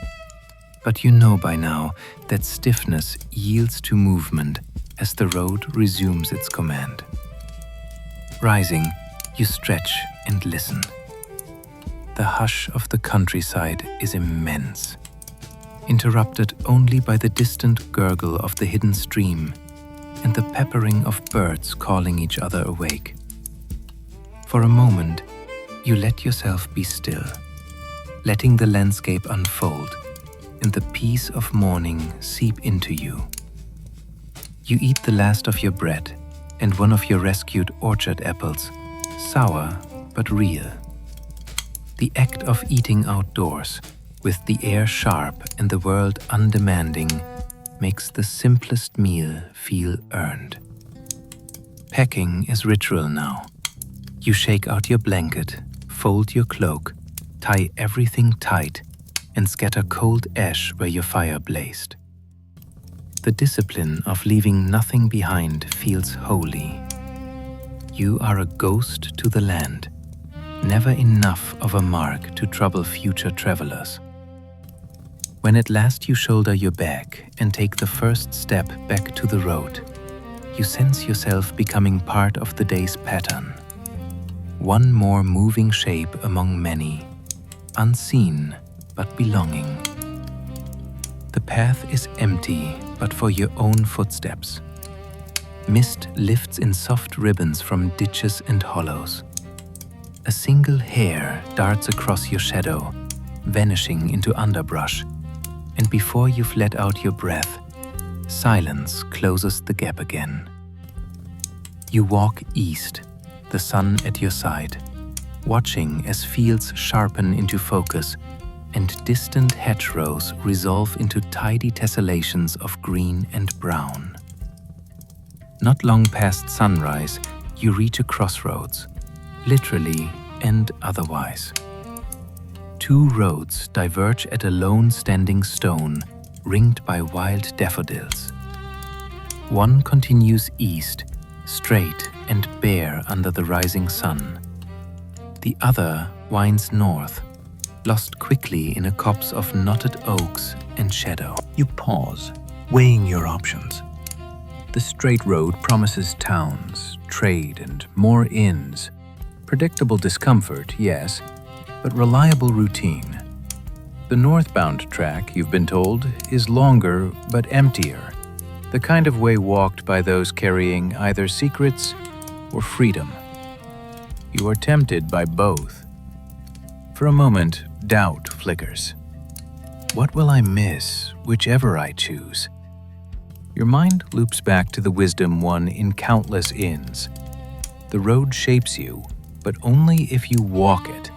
but you know by now that stiffness yields to movement as the road resumes its command. Rising, you stretch and listen. The hush of the countryside is immense, interrupted only by the distant gurgle of the hidden stream and the peppering of birds calling each other awake. For a moment, you let yourself be still, letting the landscape unfold and the peace of morning seep into you. You eat the last of your bread and one of your rescued orchard apples, sour but real. The act of eating outdoors, with the air sharp and the world undemanding, makes the simplest meal feel earned. Packing is ritual now. You shake out your blanket, fold your cloak, tie everything tight, and scatter cold ash where your fire blazed. The discipline of leaving nothing behind feels holy. You are a ghost to the land, never enough of a mark to trouble future travelers. When at last you shoulder your bag and take the first step back to the road, you sense yourself becoming part of the day's pattern. One more moving shape among many, unseen but belonging. The path is empty but for your own footsteps. Mist lifts in soft ribbons from ditches and hollows. A single hair darts across your shadow, vanishing into underbrush, and before you've let out your breath, silence closes the gap again. You walk east, the sun at your side, watching as fields sharpen into focus and distant hedgerows resolve into tidy tessellations of green and brown. Not long past sunrise, you reach a crossroads, literally and otherwise. Two roads diverge at a lone standing stone ringed by wild daffodils. One continues east, straight and bare under the rising sun. The other winds north, lost quickly in a copse of knotted oaks and shadow. You pause, weighing your options. The straight road promises towns, trade, and more inns. Predictable discomfort, yes, but reliable routine. The northbound track, you've been told, is longer but emptier, the kind of way walked by those carrying either secrets or freedom. You are tempted by both. For a moment, doubt flickers. What will I miss, whichever I choose? Your mind loops back to the wisdom won in countless inns. The road shapes you, but only if you walk it,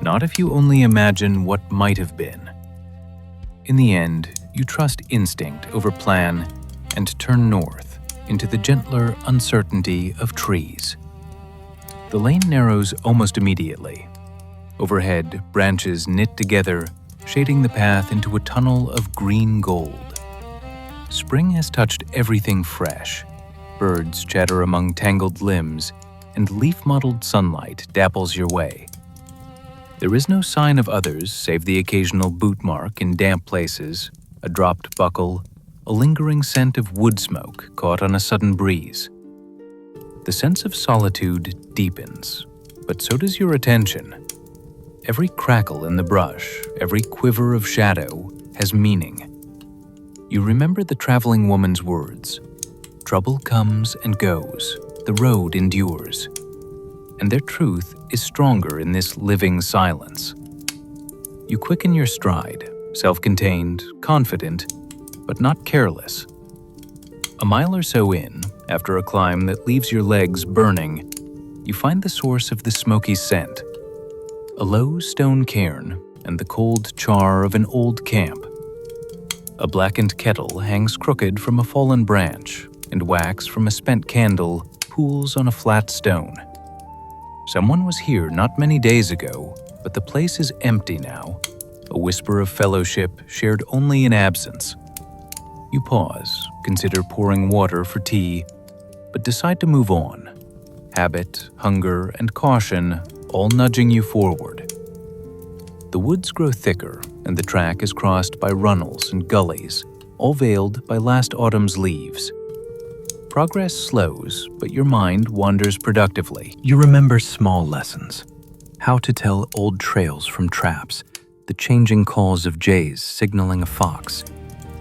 Not if you only imagine what might have been. In the end, you trust instinct over plan and turn north into the gentler uncertainty of trees. The lane narrows almost immediately. Overhead, branches knit together, shading the path into a tunnel of green gold. Spring has touched everything fresh. Birds chatter among tangled limbs, and leaf-mottled sunlight dapples your way. There is no sign of others save the occasional boot mark in damp places, a dropped buckle, a lingering scent of wood smoke caught on a sudden breeze. The sense of solitude deepens, but so does your attention. Every crackle in the brush, every quiver of shadow has meaning. You remember the traveling woman's words, "Trouble comes and goes, the road endures." And their truth is stronger in this living silence. You quicken your stride, self-contained, confident, but not careless. A mile or so in, after a climb that leaves your legs burning, you find the source of the smoky scent. A low stone cairn and the cold char of an old camp. A blackened kettle hangs crooked from a fallen branch, and wax from a spent candle pools on a flat stone. Someone was here not many days ago, but the place is empty now, a whisper of fellowship shared only in absence. You pause, consider pouring water for tea, but decide to move on. Habit, hunger, and caution all nudging you forward. The woods grow thicker, and the track is crossed by runnels and gullies, all veiled by last autumn's leaves. Progress slows, but your mind wanders productively. You remember small lessons. How to tell old trails from traps, the changing calls of jays signaling a fox,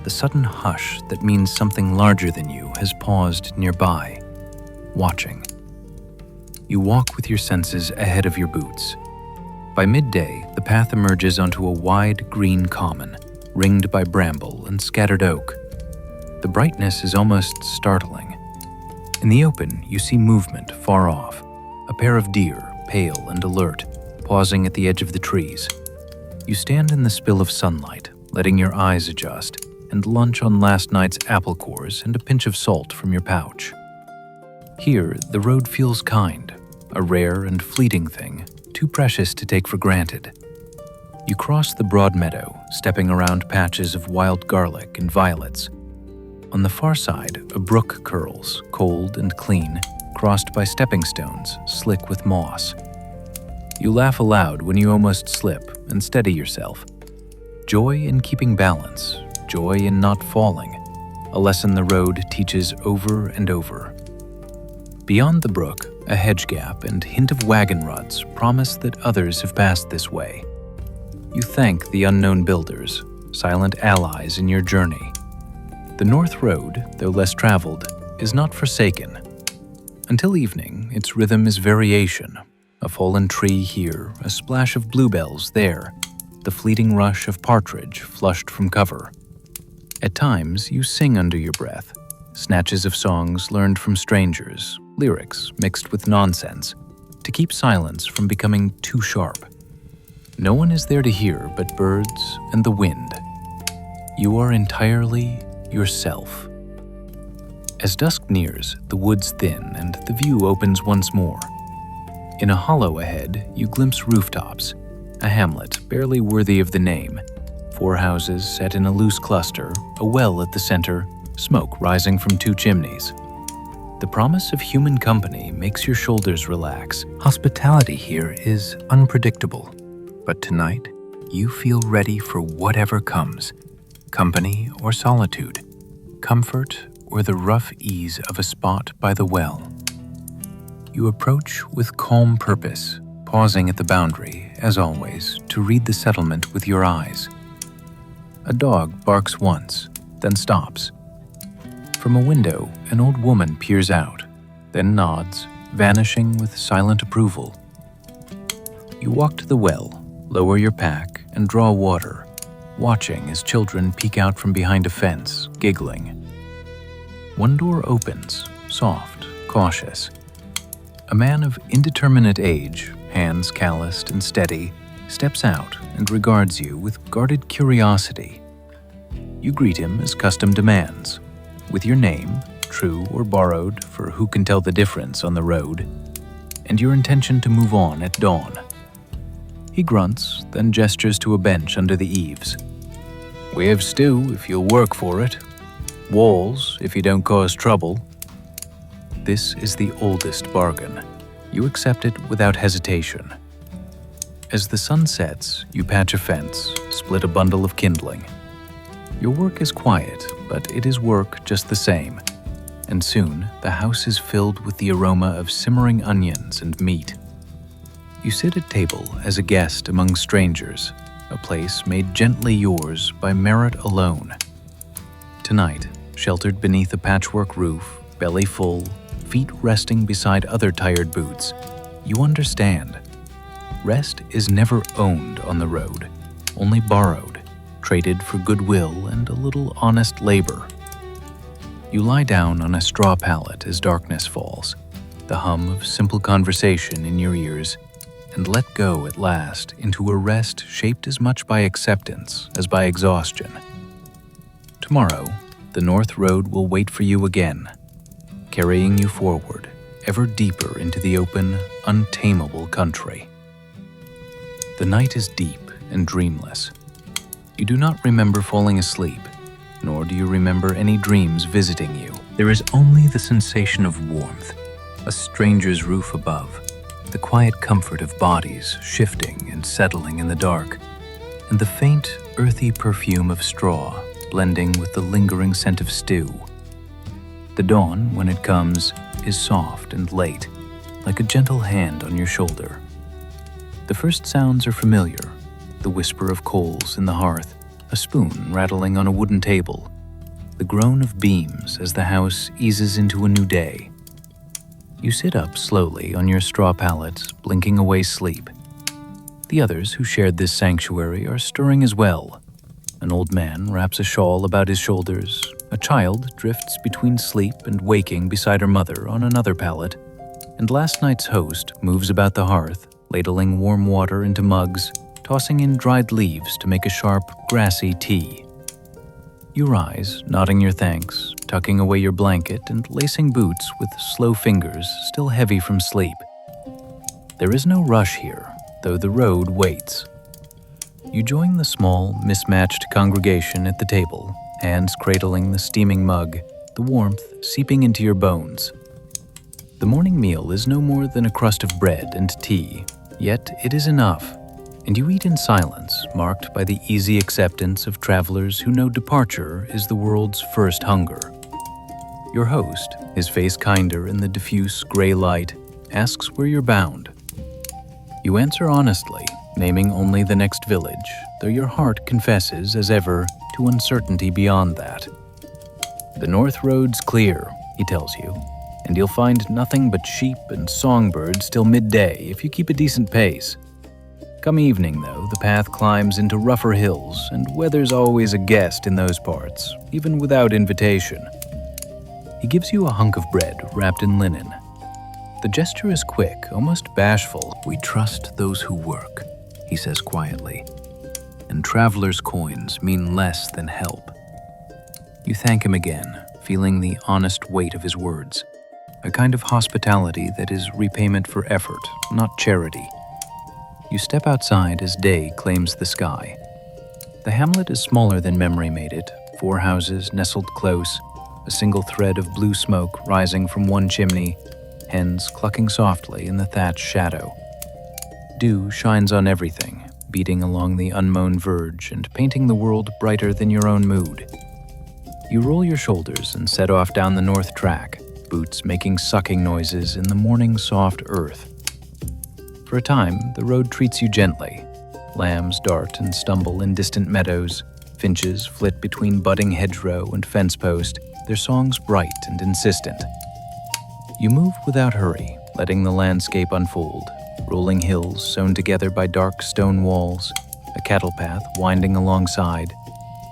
the sudden hush that means something larger than you has paused nearby, watching. You walk with your senses ahead of your boots. By midday, the path emerges onto a wide green common, ringed by bramble and scattered oak. The brightness is almost startling. In the open, you see movement far off, a pair of deer, pale and alert, pausing at the edge of the trees. You stand in the spill of sunlight, letting your eyes adjust, and lunch on last night's apple cores and a pinch of salt from your pouch. Here, the road feels kind, a rare and fleeting thing, too precious to take for granted. You cross the broad meadow, stepping around patches of wild garlic and violets. On the far side, a brook curls, cold and clean, crossed by stepping stones, slick with moss. You laugh aloud when you almost slip and steady yourself. Joy in keeping balance, joy in not falling, a lesson the road teaches over and over. Beyond the brook, a hedge gap and hint of wagon ruts promise that others have passed this way. You thank the unknown builders, silent allies in your journey. The North Road, though less traveled, is not forsaken. Until evening, its rhythm is variation. A fallen tree here, a splash of bluebells there, the fleeting rush of partridge flushed from cover. At times, you sing under your breath, snatches of songs learned from strangers, lyrics mixed with nonsense, to keep silence from becoming too sharp. No one is there to hear but birds and the wind. You are entirely yourself. As dusk nears, the woods thin and the view opens once more. In a hollow ahead, you glimpse rooftops, a hamlet barely worthy of the name. 4 houses set in a loose cluster, a well at the center, smoke rising from 2 chimneys. The promise of human company makes your shoulders relax. Hospitality here is unpredictable, but tonight you feel ready for whatever comes, company or solitude, comfort or the rough ease of a spot by the well. You approach with calm purpose, pausing at the boundary, as always, to read the settlement with your eyes. A dog barks once, then stops. From a window, an old woman peers out, then nods, vanishing with silent approval. You walk to the well, lower your pack, and draw water, watching as children peek out from behind a fence, giggling. One door opens, soft, cautious. A man of indeterminate age, hands calloused and steady, steps out and regards you with guarded curiosity. You greet him as custom demands, with your name, true or borrowed for who can tell the difference on the road, and your intention to move on at dawn. He grunts, then gestures to a bench under the eaves. "We have stew if you'll work for it. Walls if you don't cause trouble." This is the oldest bargain. You accept it without hesitation. As the sun sets, you patch a fence, split a bundle of kindling. Your work is quiet, but it is work just the same. And soon, the house is filled with the aroma of simmering onions and meat. You sit at table as a guest among strangers, a place made gently yours by merit alone. Tonight, sheltered beneath a patchwork roof, belly full, feet resting beside other tired boots, you understand. Rest is never owned on the road, only borrowed, traded for goodwill and a little honest labor. You lie down on a straw pallet as darkness falls, the hum of simple conversation in your ears, and let go at last into a rest shaped as much by acceptance as by exhaustion. Tomorrow, the North Road will wait for you again, carrying you forward, ever deeper into the open, untamable country. The night is deep and dreamless. You do not remember falling asleep, nor do you remember any dreams visiting you. There is only the sensation of warmth, a stranger's roof above, the quiet comfort of bodies shifting and settling in the dark, and the faint, earthy perfume of straw blending with the lingering scent of stew. The dawn, when it comes, is soft and late, like a gentle hand on your shoulder. The first sounds are familiar, the whisper of coals in the hearth, a spoon rattling on a wooden table, the groan of beams as the house eases into a new day. You sit up slowly on your straw pallet, blinking away sleep. The others who shared this sanctuary are stirring as well. An old man wraps a shawl about his shoulders. A child drifts between sleep and waking beside her mother on another pallet. And last night's host moves about the hearth, ladling warm water into mugs, tossing in dried leaves to make a sharp, grassy tea. You rise, nodding your thanks, tucking away your blanket and lacing boots with slow fingers still heavy from sleep. There is no rush here, though the road waits. You join the small, mismatched congregation at the table, hands cradling the steaming mug, the warmth seeping into your bones. The morning meal is no more than a crust of bread and tea, yet it is enough, and you eat in silence, marked by the easy acceptance of travelers who know departure is the world's first hunger. Your host, his face kinder in the diffuse gray light, asks where you're bound. You answer honestly, naming only the next village, though your heart confesses, as ever, to uncertainty beyond that. The North Road's clear, he tells you, and you'll find nothing but sheep and songbirds till midday if you keep a decent pace. Come evening, though, the path climbs into rougher hills, and weather's always a guest in those parts, even without invitation. He gives you a hunk of bread wrapped in linen. The gesture is quick, almost bashful. "We trust those who work," he says quietly, "and travelers' coins mean less than help." You thank him again, feeling the honest weight of his words, a kind of hospitality that is repayment for effort, not charity. You step outside as day claims the sky. The hamlet is smaller than memory made it, 4 houses nestled close, a single thread of blue smoke rising from one chimney, hens clucking softly in the thatched shadow. Dew shines on everything, beating along the unmown verge and painting the world brighter than your own mood. You roll your shoulders and set off down the north track, boots making sucking noises in the morning soft earth. For a time, the road treats you gently. Lambs dart and stumble in distant meadows, finches flit between budding hedgerow and fence post, their songs bright and insistent. You move without hurry, letting the landscape unfold, rolling hills sewn together by dark stone walls, a cattle path winding alongside,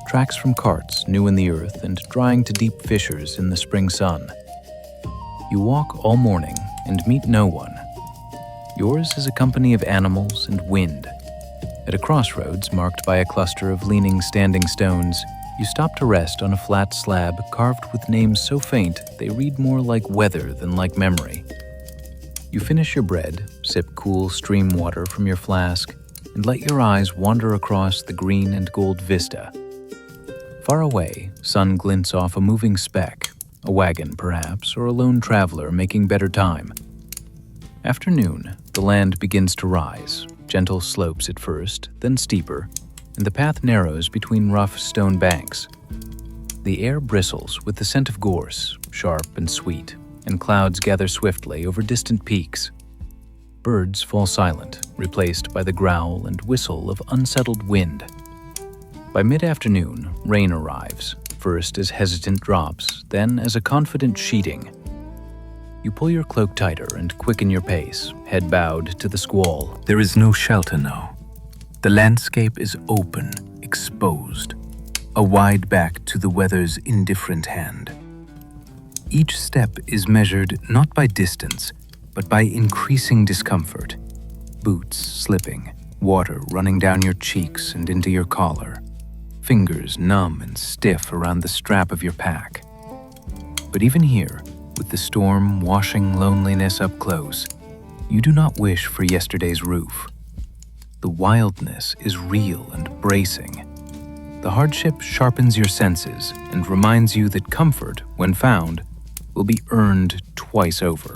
tracks from carts new in the earth and drying to deep fissures in the spring sun. You walk all morning and meet no one. Yours is a company of animals and wind. At a crossroads marked by a cluster of leaning standing stones, you stop to rest on a flat slab carved with names so faint they read more like weather than like memory. You finish your bread, sip cool stream water from your flask, and let your eyes wander across the green and gold vista. Far away, sun glints off a moving speck, a wagon perhaps, or a lone traveler making better time. Afternoon, the land begins to rise, gentle slopes at first, then steeper, and the path narrows between rough stone banks. The air bristles with the scent of gorse, sharp and sweet, and clouds gather swiftly over distant peaks. Birds fall silent, replaced by the growl and whistle of unsettled wind. By mid-afternoon, rain arrives, first as hesitant drops, then as a confident sheeting. You pull your cloak tighter and quicken your pace, head bowed to the squall. There is no shelter now. The landscape is open, exposed, a wide back to the weather's indifferent hand. Each step is measured not by distance, but by increasing discomfort. Boots slipping, water running down your cheeks and into your collar, fingers numb and stiff around the strap of your pack. But even here, with the storm washing loneliness up close, you do not wish for yesterday's roof. The wildness is real and bracing. The hardship sharpens your senses and reminds you that comfort, when found, will be earned twice over.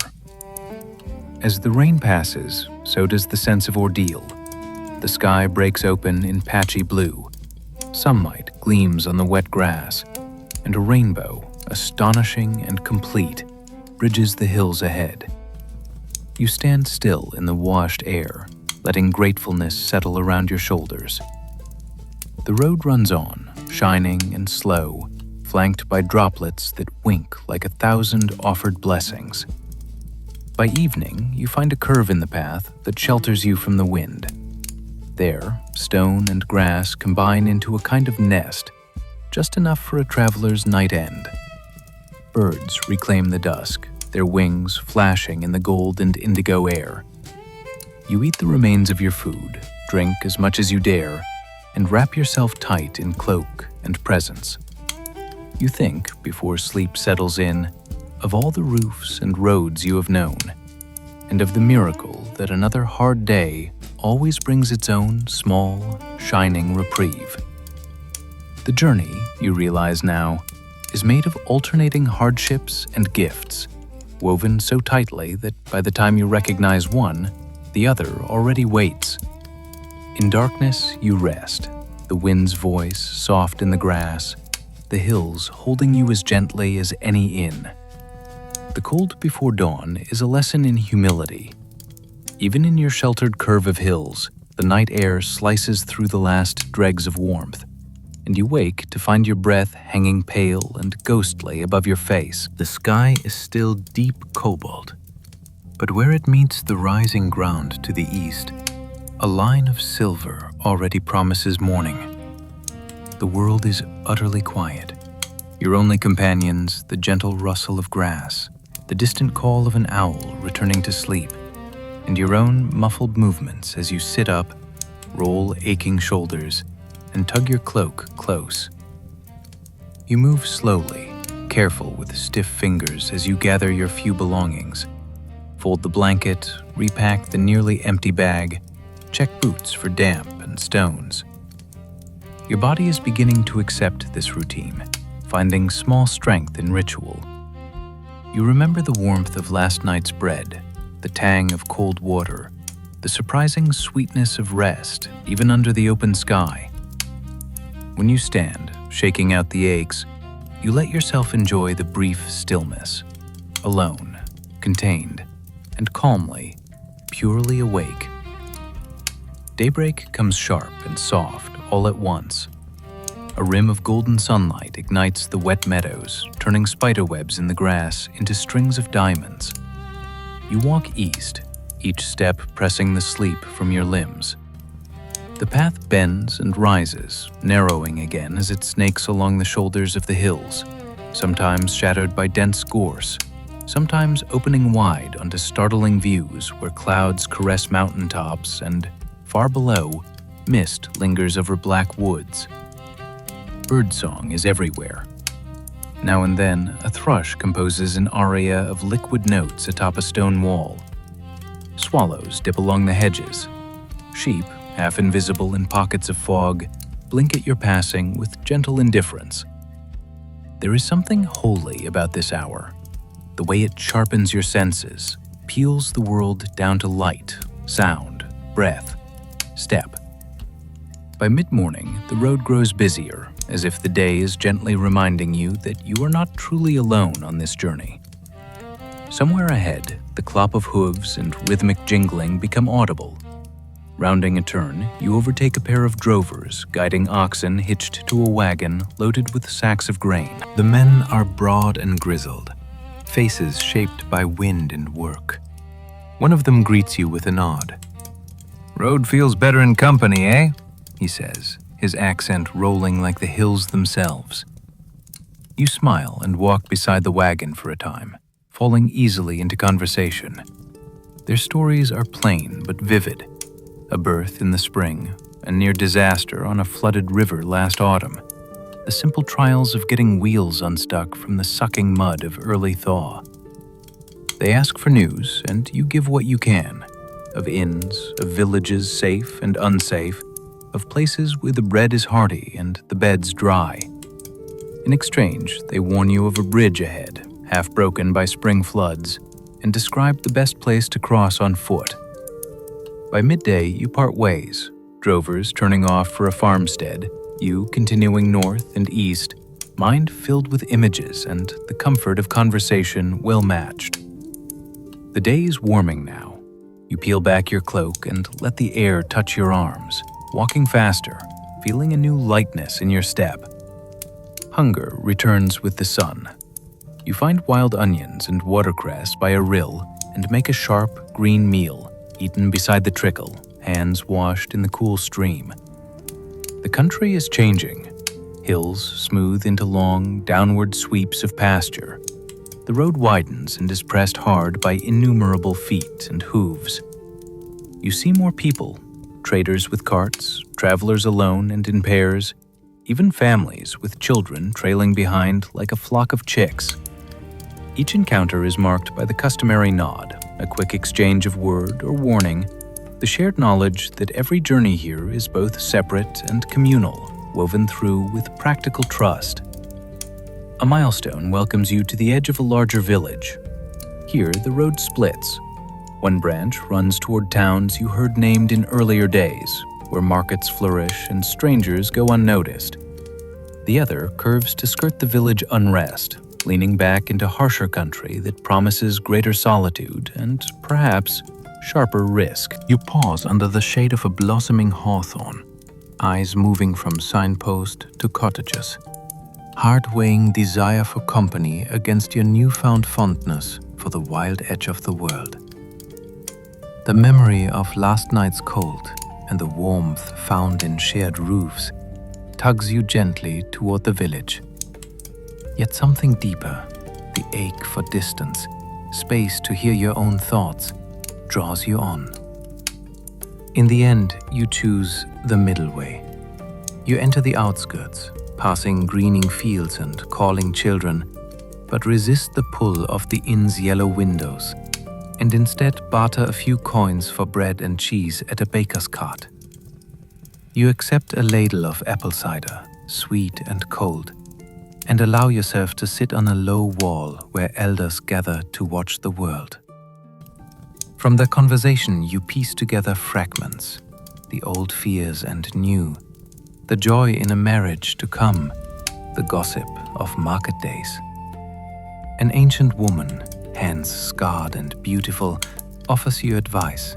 As the rain passes, so does the sense of ordeal. The sky breaks open in patchy blue. Sunlight gleams on the wet grass, and a rainbow, astonishing and complete, bridges the hills ahead. You stand still in the washed air, letting gratefulness settle around your shoulders. The road runs on, shining and slow, flanked by droplets that wink like 1,000 offered blessings. By evening, you find a curve in the path that shelters you from the wind. There, stone and grass combine into a kind of nest, just enough for a traveler's night end. Birds reclaim the dusk, their wings flashing in the gold and indigo air. You eat the remains of your food, drink as much as you dare, and wrap yourself tight in cloak and presence. You think, before sleep settles in, of all the roofs and roads you have known, and of the miracle that another hard day always brings its own small, shining reprieve. The journey, you realize now, is made of alternating hardships and gifts, woven so tightly that by the time you recognize one, the other already waits. In darkness, you rest, the wind's voice soft in the grass, the hills holding you as gently as any inn. The cold before dawn is a lesson in humility. Even in your sheltered curve of hills, the night air slices through the last dregs of warmth, and you wake to find your breath hanging pale and ghostly above your face. The sky is still deep cobalt, but where it meets the rising ground to the east, a line of silver already promises morning. The world is utterly quiet. Your only companions, the gentle rustle of grass, the distant call of an owl returning to sleep, and your own muffled movements as you sit up, roll aching shoulders, and tug your cloak close. You move slowly, careful with stiff fingers as you gather your few belongings. Fold the blanket, repack the nearly empty bag, check boots for damp and stones. Your body is beginning to accept this routine, finding small strength in ritual. You remember the warmth of last night's bread, the tang of cold water, the surprising sweetness of rest, even under the open sky. When you stand, shaking out the aches, you let yourself enjoy the brief stillness, alone, contained, and calmly, purely awake. Daybreak comes sharp and soft all at once. A rim of golden sunlight ignites the wet meadows, turning spiderwebs in the grass into strings of diamonds. You walk east, each step pressing the sleep from your limbs. The path bends and rises, narrowing again as it snakes along the shoulders of the hills, sometimes shadowed by dense gorse, sometimes opening wide onto startling views where clouds caress mountaintops and, far below, Mist lingers over black woods. Birdsong is everywhere. Now and then, a thrush composes an aria of liquid notes atop a stone wall. Swallows dip along the hedges. Sheep, half invisible in pockets of fog, blink at your passing with gentle indifference. There is something holy about this hour. The way it sharpens your senses, peels the world down to light, sound, breath, step. By mid-morning, the road grows busier, as if the day is gently reminding you that you are not truly alone on this journey. Somewhere ahead, the clop of hooves and rhythmic jingling become audible. Rounding a turn, you overtake a pair of drovers guiding oxen hitched to a wagon loaded with sacks of grain. The men are broad and grizzled, faces shaped by wind and work. One of them greets you with a nod. "Road feels better in company, eh?" he says, his accent rolling like the hills themselves. You smile and walk beside the wagon for a time, falling easily into conversation. Their stories are plain but vivid. A birth in the spring, a near disaster on a flooded river last autumn, the simple trials of getting wheels unstuck from the sucking mud of early thaw. They ask for news, and you give what you can, of inns, of villages safe and unsafe, of places where the bread is hearty and the beds dry. In exchange, they warn you of a bridge ahead, half broken by spring floods, and describe the best place to cross on foot. By midday, you part ways, drovers turning off for a farmstead, you continuing north and east, mind filled with images and the comfort of conversation well matched. The day is warming now. You peel back your cloak and let the air touch your arms, walking faster, feeling a new lightness in your step. Hunger returns with the sun. You find wild onions and watercress by a rill and make a sharp, green meal, eaten beside the trickle, hands washed in the cool stream. The country is changing. Hills smooth into long, downward sweeps of pasture. The road widens and is pressed hard by innumerable feet and hooves. You see more people, traders with carts, travelers alone and in pairs, even families with children trailing behind like a flock of chicks. Each encounter is marked by the customary nod, a quick exchange of word or warning, the shared knowledge that every journey here is both separate and communal, woven through with practical trust. A milestone welcomes you to the edge of a larger village. Here, the road splits. One branch runs toward towns you heard named in earlier days, where markets flourish and strangers go unnoticed. The other curves to skirt the village unrest, leaning back into harsher country that promises greater solitude and, perhaps, sharper risk. You pause under the shade of a blossoming hawthorn, eyes moving from signpost to cottages, heart weighing desire for company against your newfound fondness for the wild edge of the world. The memory of last night's cold and the warmth found in shared roofs tugs you gently toward the village. Yet something deeper, the ache for distance, space to hear your own thoughts, draws you on. In the end, you choose the middle way. You enter the outskirts, passing greening fields and calling children, but resist the pull of the inn's yellow windows, and instead barter a few coins for bread and cheese at a baker's cart. You accept a ladle of apple cider, sweet and cold, and allow yourself to sit on a low wall where elders gather to watch the world. From their conversation, you piece together fragments, the old fears and new, the joy in a marriage to come, the gossip of market days. An ancient woman, hands scarred and beautiful, offers you advice.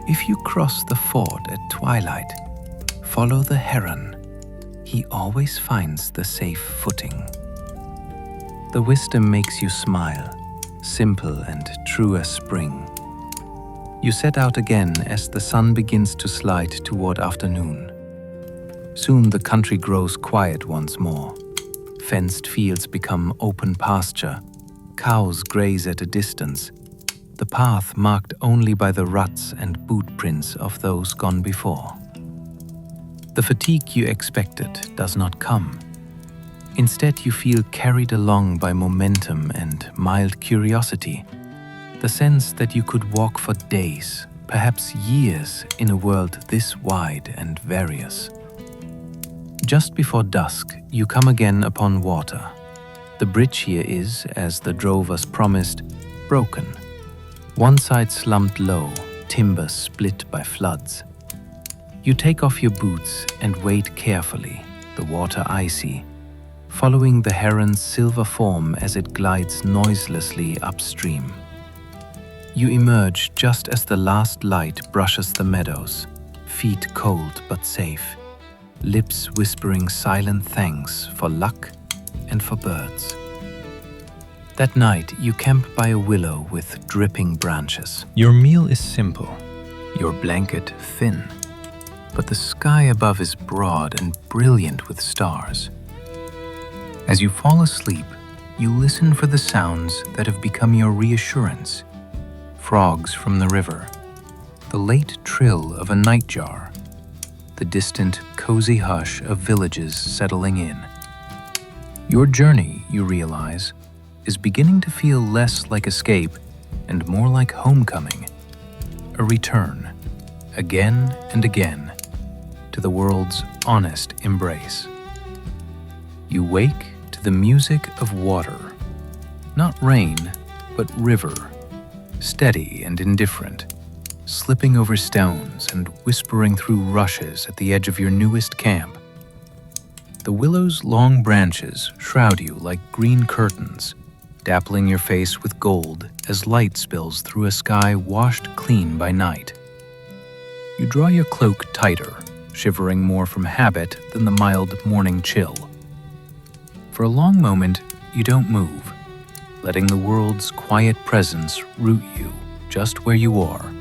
If you cross the ford at twilight, follow the heron. He always finds the safe footing. The wisdom makes you smile, simple and true as spring. You set out again as the sun begins to slide toward afternoon. Soon the country grows quiet once more. Fenced fields become open pasture. Cows graze at a distance. The path marked only by the ruts and boot prints of those gone before. The fatigue you expected does not come. Instead, you feel carried along by momentum and mild curiosity, the sense that you could walk for days, perhaps years, in a world this wide and various. Just before dusk, you come again upon water. The bridge here is, as the drovers promised, broken. One side slumped low, timber split by floods. You take off your boots and wade carefully, the water icy, following the heron's silver form as it glides noiselessly upstream. You emerge just as the last light brushes the meadows, feet cold but safe, lips whispering silent thanks for luck and for birds. That night, you camp by a willow with dripping branches. Your meal is simple, your blanket thin, but the sky above is broad and brilliant with stars. As you fall asleep, you listen for the sounds that have become your reassurance. Frogs from the river, the late trill of a nightjar, the distant, cozy hush of villages settling in. Your journey, you realize, is beginning to feel less like escape and more like homecoming, a return, again and again, to the world's honest embrace. You wake to the music of water, not rain, but river, steady and indifferent, slipping over stones and whispering through rushes at the edge of your newest camp. The willow's long branches shroud you like green curtains, dappling your face with gold as light spills through a sky washed clean by night. You draw your cloak tighter, shivering more from habit than the mild morning chill. For a long moment, you don't move, letting the world's quiet presence root you just where you are.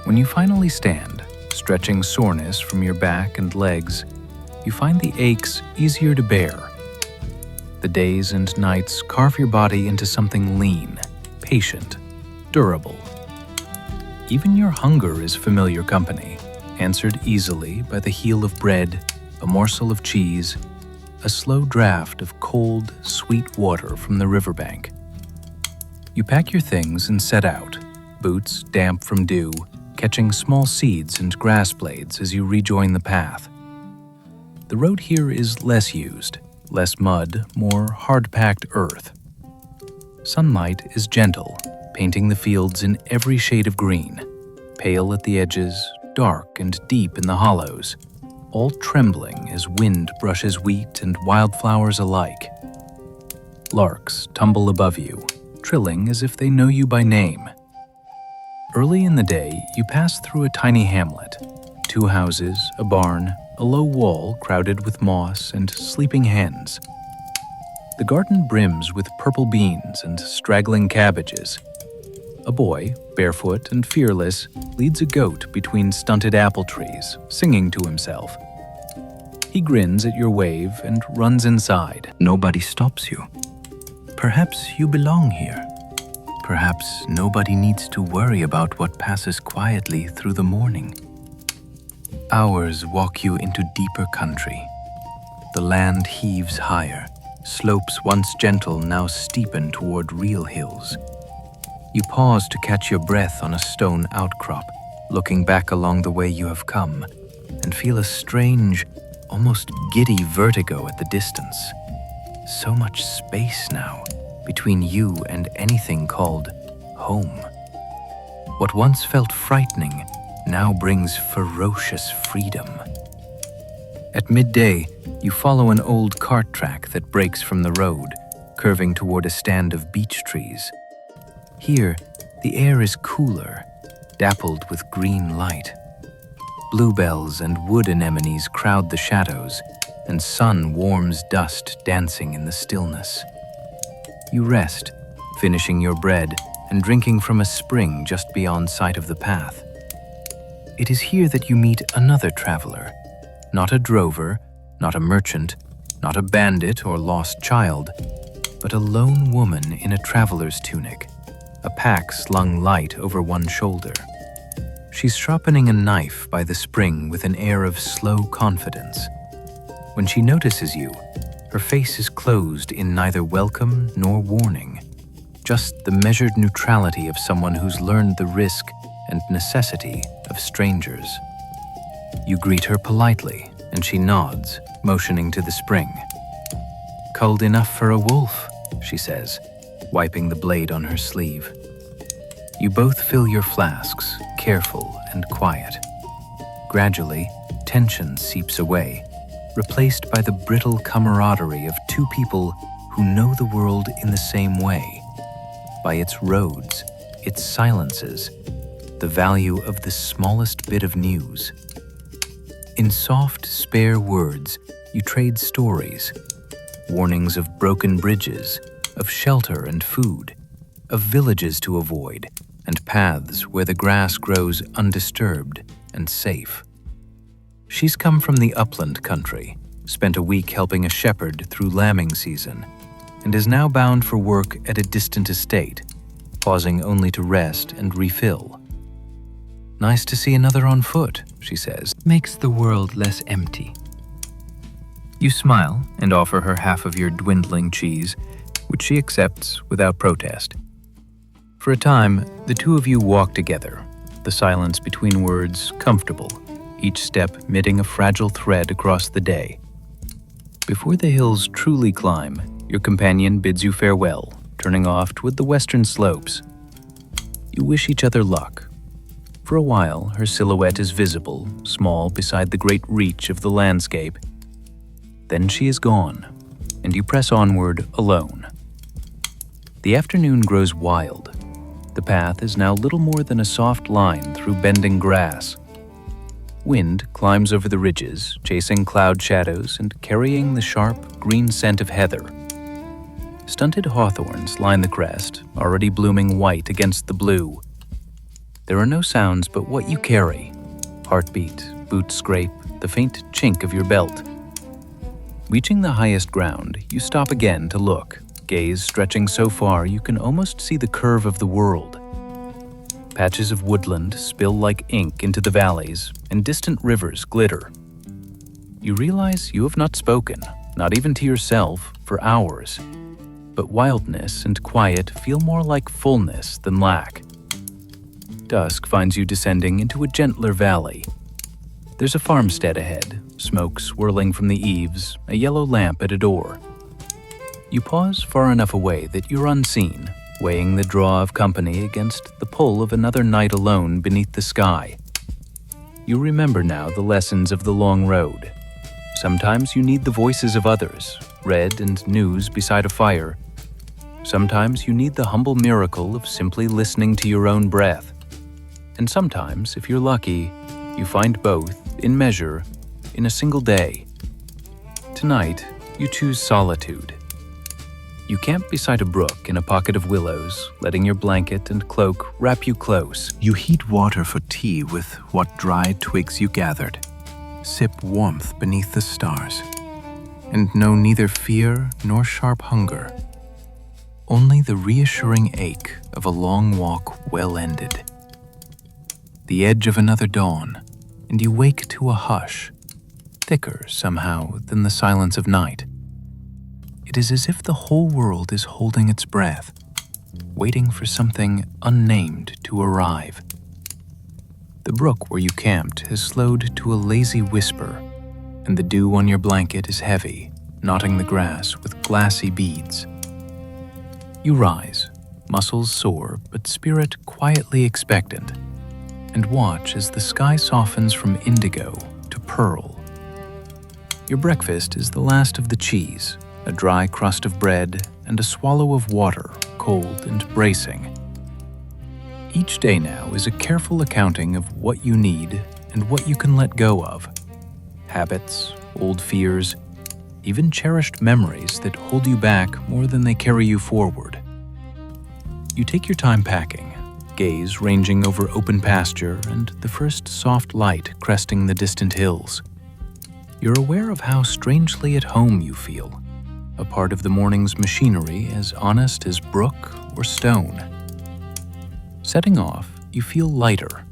When you finally stand, stretching soreness from your back and legs, you find the aches easier to bear. The days and nights carve your body into something lean, patient, durable. Even your hunger is familiar company, answered easily by the heel of bread, a morsel of cheese, a slow draft of cold, sweet water from the riverbank. You pack your things and set out, boots damp from dew, catching small seeds and grass blades as you rejoin the path. The road here is less used, less mud, more hard-packed earth. Sunlight is gentle, painting the fields in every shade of green, pale at the edges, dark and deep in the hollows, all trembling as wind brushes wheat and wildflowers alike. Larks tumble above you, trilling as if they know you by name. Early in the day, you pass through a tiny hamlet. 2 houses, a barn, a low wall crowded with moss and sleeping hens. The garden brims with purple beans and straggling cabbages. A boy, barefoot and fearless, leads a goat between stunted apple trees, singing to himself. He grins at your wave and runs inside. Nobody stops you. Perhaps you belong here. Perhaps nobody needs to worry about what passes quietly through the morning. Hours walk you into deeper country. The land heaves higher, slopes once gentle now steepen toward real hills. You pause to catch your breath on a stone outcrop, looking back along the way you have come, and feel a strange, almost giddy vertigo at the distance. So much space now between you and anything called home. What once felt frightening now brings ferocious freedom. At midday, you follow an old cart track that breaks from the road, curving toward a stand of beech trees. Here, the air is cooler, dappled with green light. Bluebells and wood anemones crowd the shadows, and sun warms dust dancing in the stillness. You rest, finishing your bread and drinking from a spring just beyond sight of the path. It is here that you meet another traveler, not a drover, not a merchant, not a bandit or lost child, but a lone woman in a traveler's tunic, a pack slung light over one shoulder. She's sharpening a knife by the spring with an air of slow confidence. When she notices you, her face is closed in neither welcome nor warning, just the measured neutrality of someone who's learned the risk and necessity of strangers. You greet her politely, and she nods, motioning to the spring. "Cold enough for a wolf," she says, wiping the blade on her sleeve. You both fill your flasks, careful and quiet. Gradually, tension seeps away, replaced by the brittle camaraderie of two people who know the world in the same way, by its roads, its silences, the value of the smallest bit of news. In soft, spare words, you trade stories, warnings of broken bridges, of shelter and food, of villages to avoid, and paths where the grass grows undisturbed and safe. She's come from the upland country, spent a week helping a shepherd through lambing season, and is now bound for work at a distant estate, pausing only to rest and refill. "Nice to see another on foot," she says. "Makes the world less empty." You smile and offer her half of your dwindling cheese, which she accepts without protest. For a time, the two of you walk together, the silence between words comfortable, each step knitting a fragile thread across the day. Before the hills truly climb, your companion bids you farewell, turning off toward the western slopes. You wish each other luck. For a while, her silhouette is visible, small beside the great reach of the landscape. Then she is gone, and you press onward alone. The afternoon grows wild. The path is now little more than a soft line through bending grass. Wind climbs over the ridges, chasing cloud shadows and carrying the sharp, green scent of heather. Stunted hawthorns line the crest, already blooming white against the blue. There are no sounds but what you carry: heartbeat, boot scrape, the faint chink of your belt. Reaching the highest ground, you stop again to look, gaze stretching so far you can almost see the curve of the world. Patches of woodland spill like ink into the valleys, and distant rivers glitter. You realize you have not spoken, not even to yourself, for hours. But wildness and quiet feel more like fullness than lack. Dusk finds you descending into a gentler valley. There's a farmstead ahead, smoke swirling from the eaves, a yellow lamp at a door. You pause far enough away that you're unseen, weighing the draw of company against the pull of another night alone beneath the sky. You remember now the lessons of the long road. Sometimes you need the voices of others, read and news beside a fire. Sometimes you need the humble miracle of simply listening to your own breath. And sometimes, if you're lucky, you find both, in measure, in a single day. Tonight, you choose solitude. You camp beside a brook in a pocket of willows, letting your blanket and cloak wrap you close. You heat water for tea with what dry twigs you gathered, sip warmth beneath the stars, and know neither fear nor sharp hunger, only the reassuring ache of a long walk well ended. The edge of another dawn, and you wake to a hush, thicker somehow than the silence of night. It is as if the whole world is holding its breath, waiting for something unnamed to arrive. The brook where you camped has slowed to a lazy whisper, and the dew on your blanket is heavy, knotting the grass with glassy beads. You rise, muscles sore but spirit quietly expectant, and watch as the sky softens from indigo to pearl. Your breakfast is the last of the cheese, a dry crust of bread, and a swallow of water, cold and bracing. Each day now is a careful accounting of what you need and what you can let go of. Habits, old fears, even cherished memories that hold you back more than they carry you forward. You take your time packing, gaze ranging over open pasture and the first soft light cresting the distant hills. You're aware of how strangely at home you feel, a part of the morning's machinery as honest as brook or stone. Setting off, you feel lighter.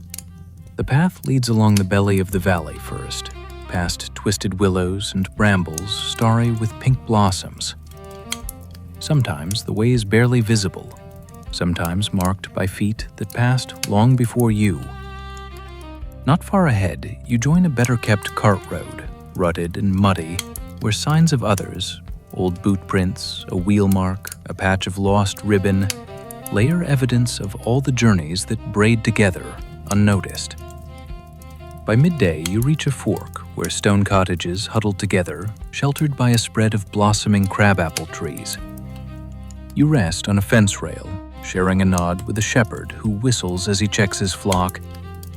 The path leads along the belly of the valley first, past twisted willows and brambles starry with pink blossoms. Sometimes the way is barely visible, sometimes marked by feet that passed long before you. Not far ahead, you join a better-kept cart road, rutted and muddy, where signs of others, old boot prints, a wheel mark, a patch of lost ribbon, layer evidence of all the journeys that braid together, unnoticed. By midday, you reach a fork where stone cottages huddle together, sheltered by a spread of blossoming crabapple trees. You rest on a fence rail, sharing a nod with a shepherd who whistles as he checks his flock,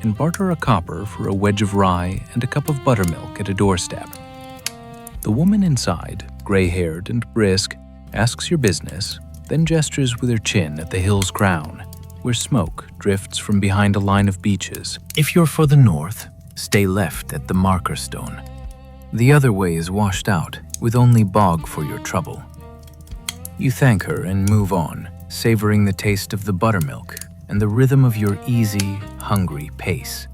and barter a copper for a wedge of rye and a cup of buttermilk at a doorstep. The woman inside, gray-haired and brisk, asks your business, then gestures with her chin at the hill's crown, where smoke drifts from behind a line of beeches. If you're for the north, stay left at the marker stone. The other way is washed out, with only bog for your trouble. You thank her and move on, savoring the taste of the buttermilk and the rhythm of your easy, hungry pace.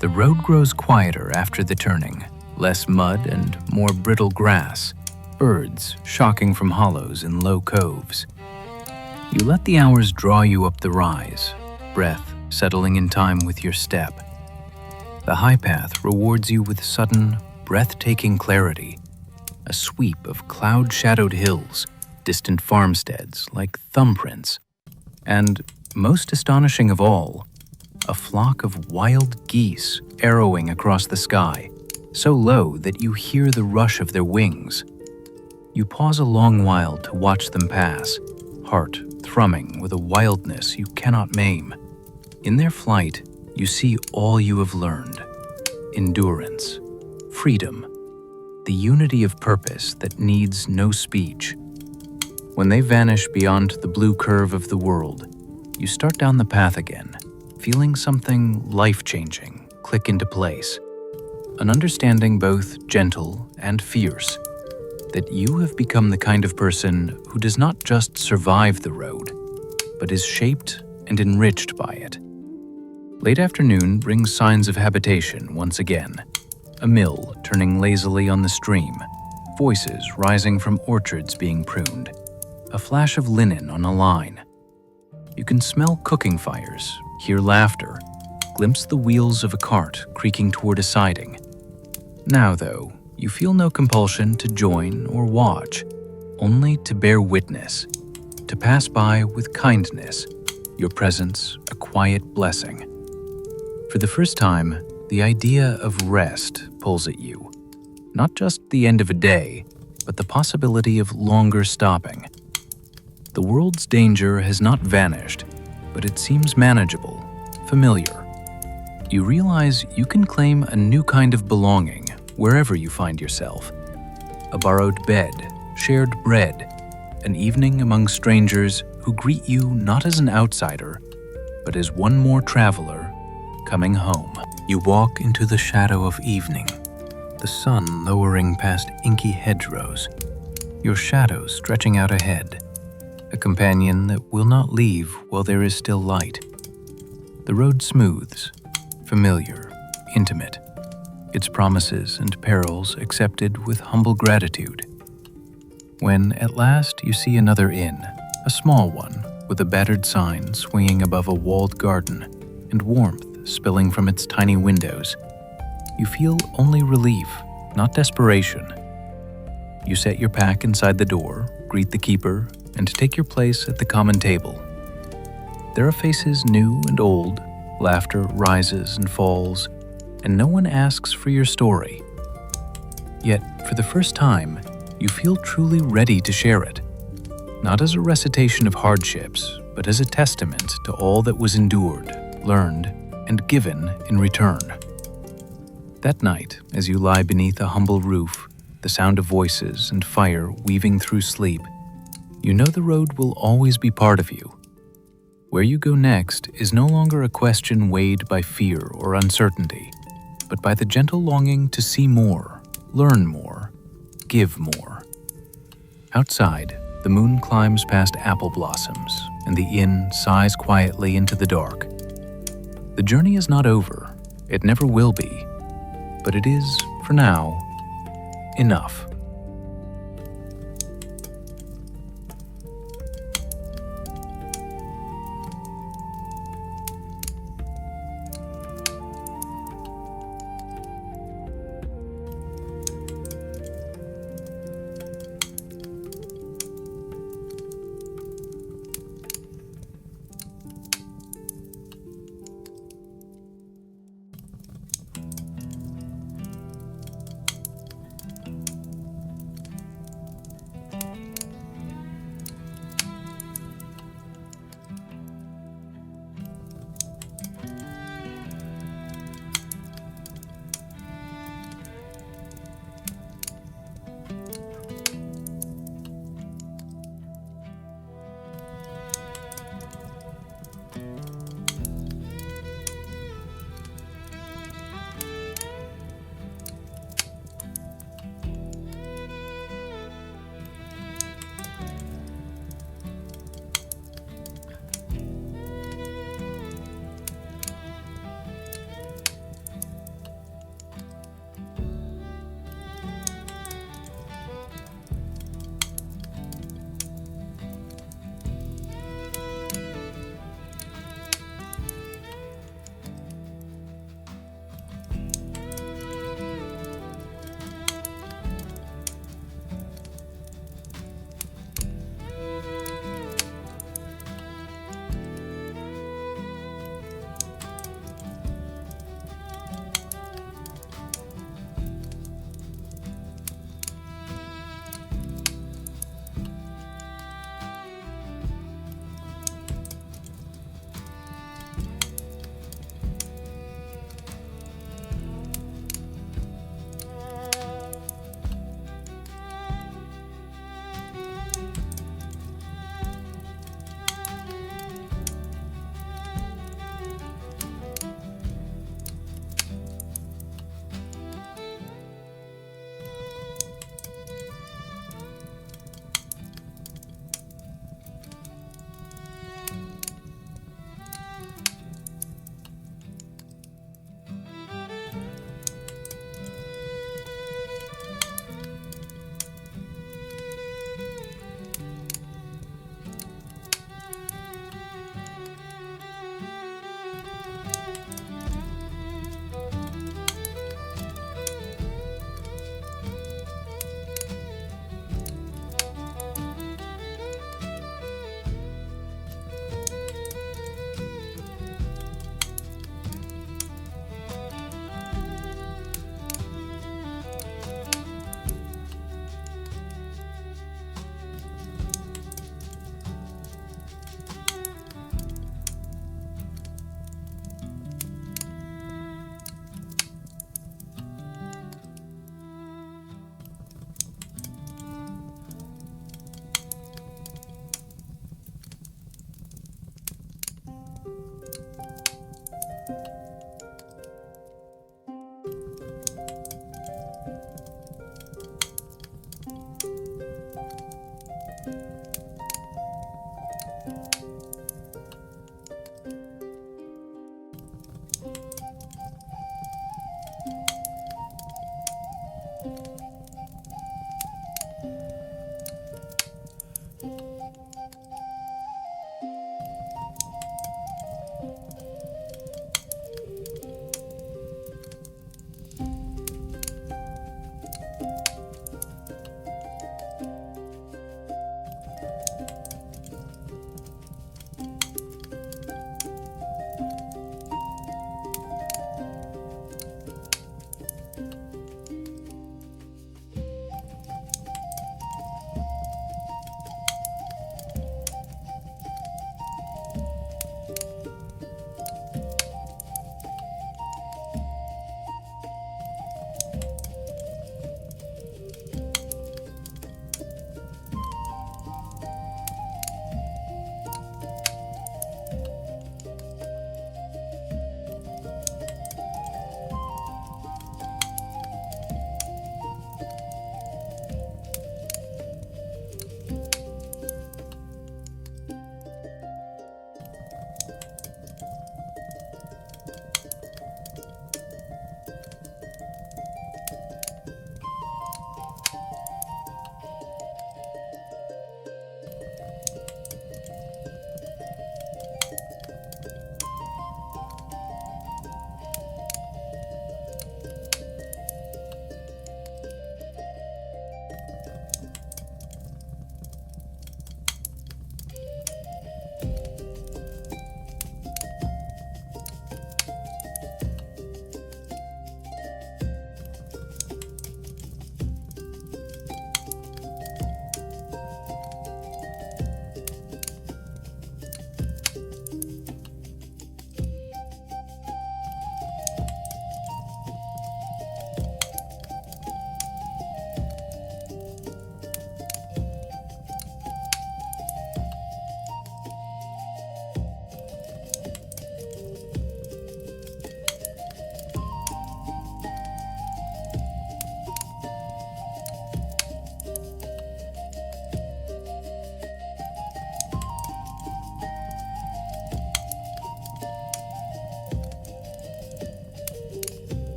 The road grows quieter after the turning, less mud and more brittle grass, birds shocking from hollows in low coves. You let the hours draw you up the rise, breath settling in time with your step. The high path rewards you with sudden, breathtaking clarity, a sweep of cloud-shadowed hills, distant farmsteads like thumbprints, and, most astonishing of all, a flock of wild geese arrowing across the sky, so low that you hear the rush of their wings. You pause a long while to watch them pass, heart thrumming with a wildness you cannot maim. In their flight, you see all you have learned: endurance, freedom, the unity of purpose that needs no speech. When they vanish beyond the blue curve of the world, you start down the path again, feeling something life-changing click into place. An understanding both gentle and fierce, that you have become the kind of person who does not just survive the road, but is shaped and enriched by it. Late afternoon brings signs of habitation once again. A mill turning lazily on the stream, voices rising from orchards being pruned, a flash of linen on a line. You can smell cooking fires, hear laughter, glimpse the wheels of a cart creaking toward a siding. Now, though, you feel no compulsion to join or watch, only to bear witness, to pass by with kindness, your presence a quiet blessing. For the first time, the idea of rest pulls at you. Not just the end of a day, but the possibility of longer stopping. The world's danger has not vanished, but it seems manageable, familiar. You realize you can claim a new kind of belonging wherever you find yourself. A borrowed bed, shared bread, an evening among strangers who greet you not as an outsider, but as one more traveler coming home. You walk into the shadow of evening, the sun lowering past inky hedgerows, your shadow stretching out ahead, a companion that will not leave while there is still light. The road smooths, familiar, intimate, its promises and perils accepted with humble gratitude. When, at last, you see another inn, a small one with a battered sign swinging above a walled garden and warmth spilling from its tiny windows, you feel only relief, not desperation. You set your pack inside the door, greet the keeper, and take your place at the common table. There are faces new and old, laughter rises and falls, and no one asks for your story. Yet, for the first time, you feel truly ready to share it, not as a recitation of hardships, but as a testament to all that was endured, learned, and given in return. That night, as you lie beneath a humble roof, the sound of voices and fire weaving through sleep, you know the road will always be part of you. Where you go next is no longer a question weighed by fear or uncertainty, but by the gentle longing to see more, learn more, give more. Outside, the moon climbs past apple blossoms, and the inn sighs quietly into the dark. The journey is not over. It never will be. But it is, for now, enough.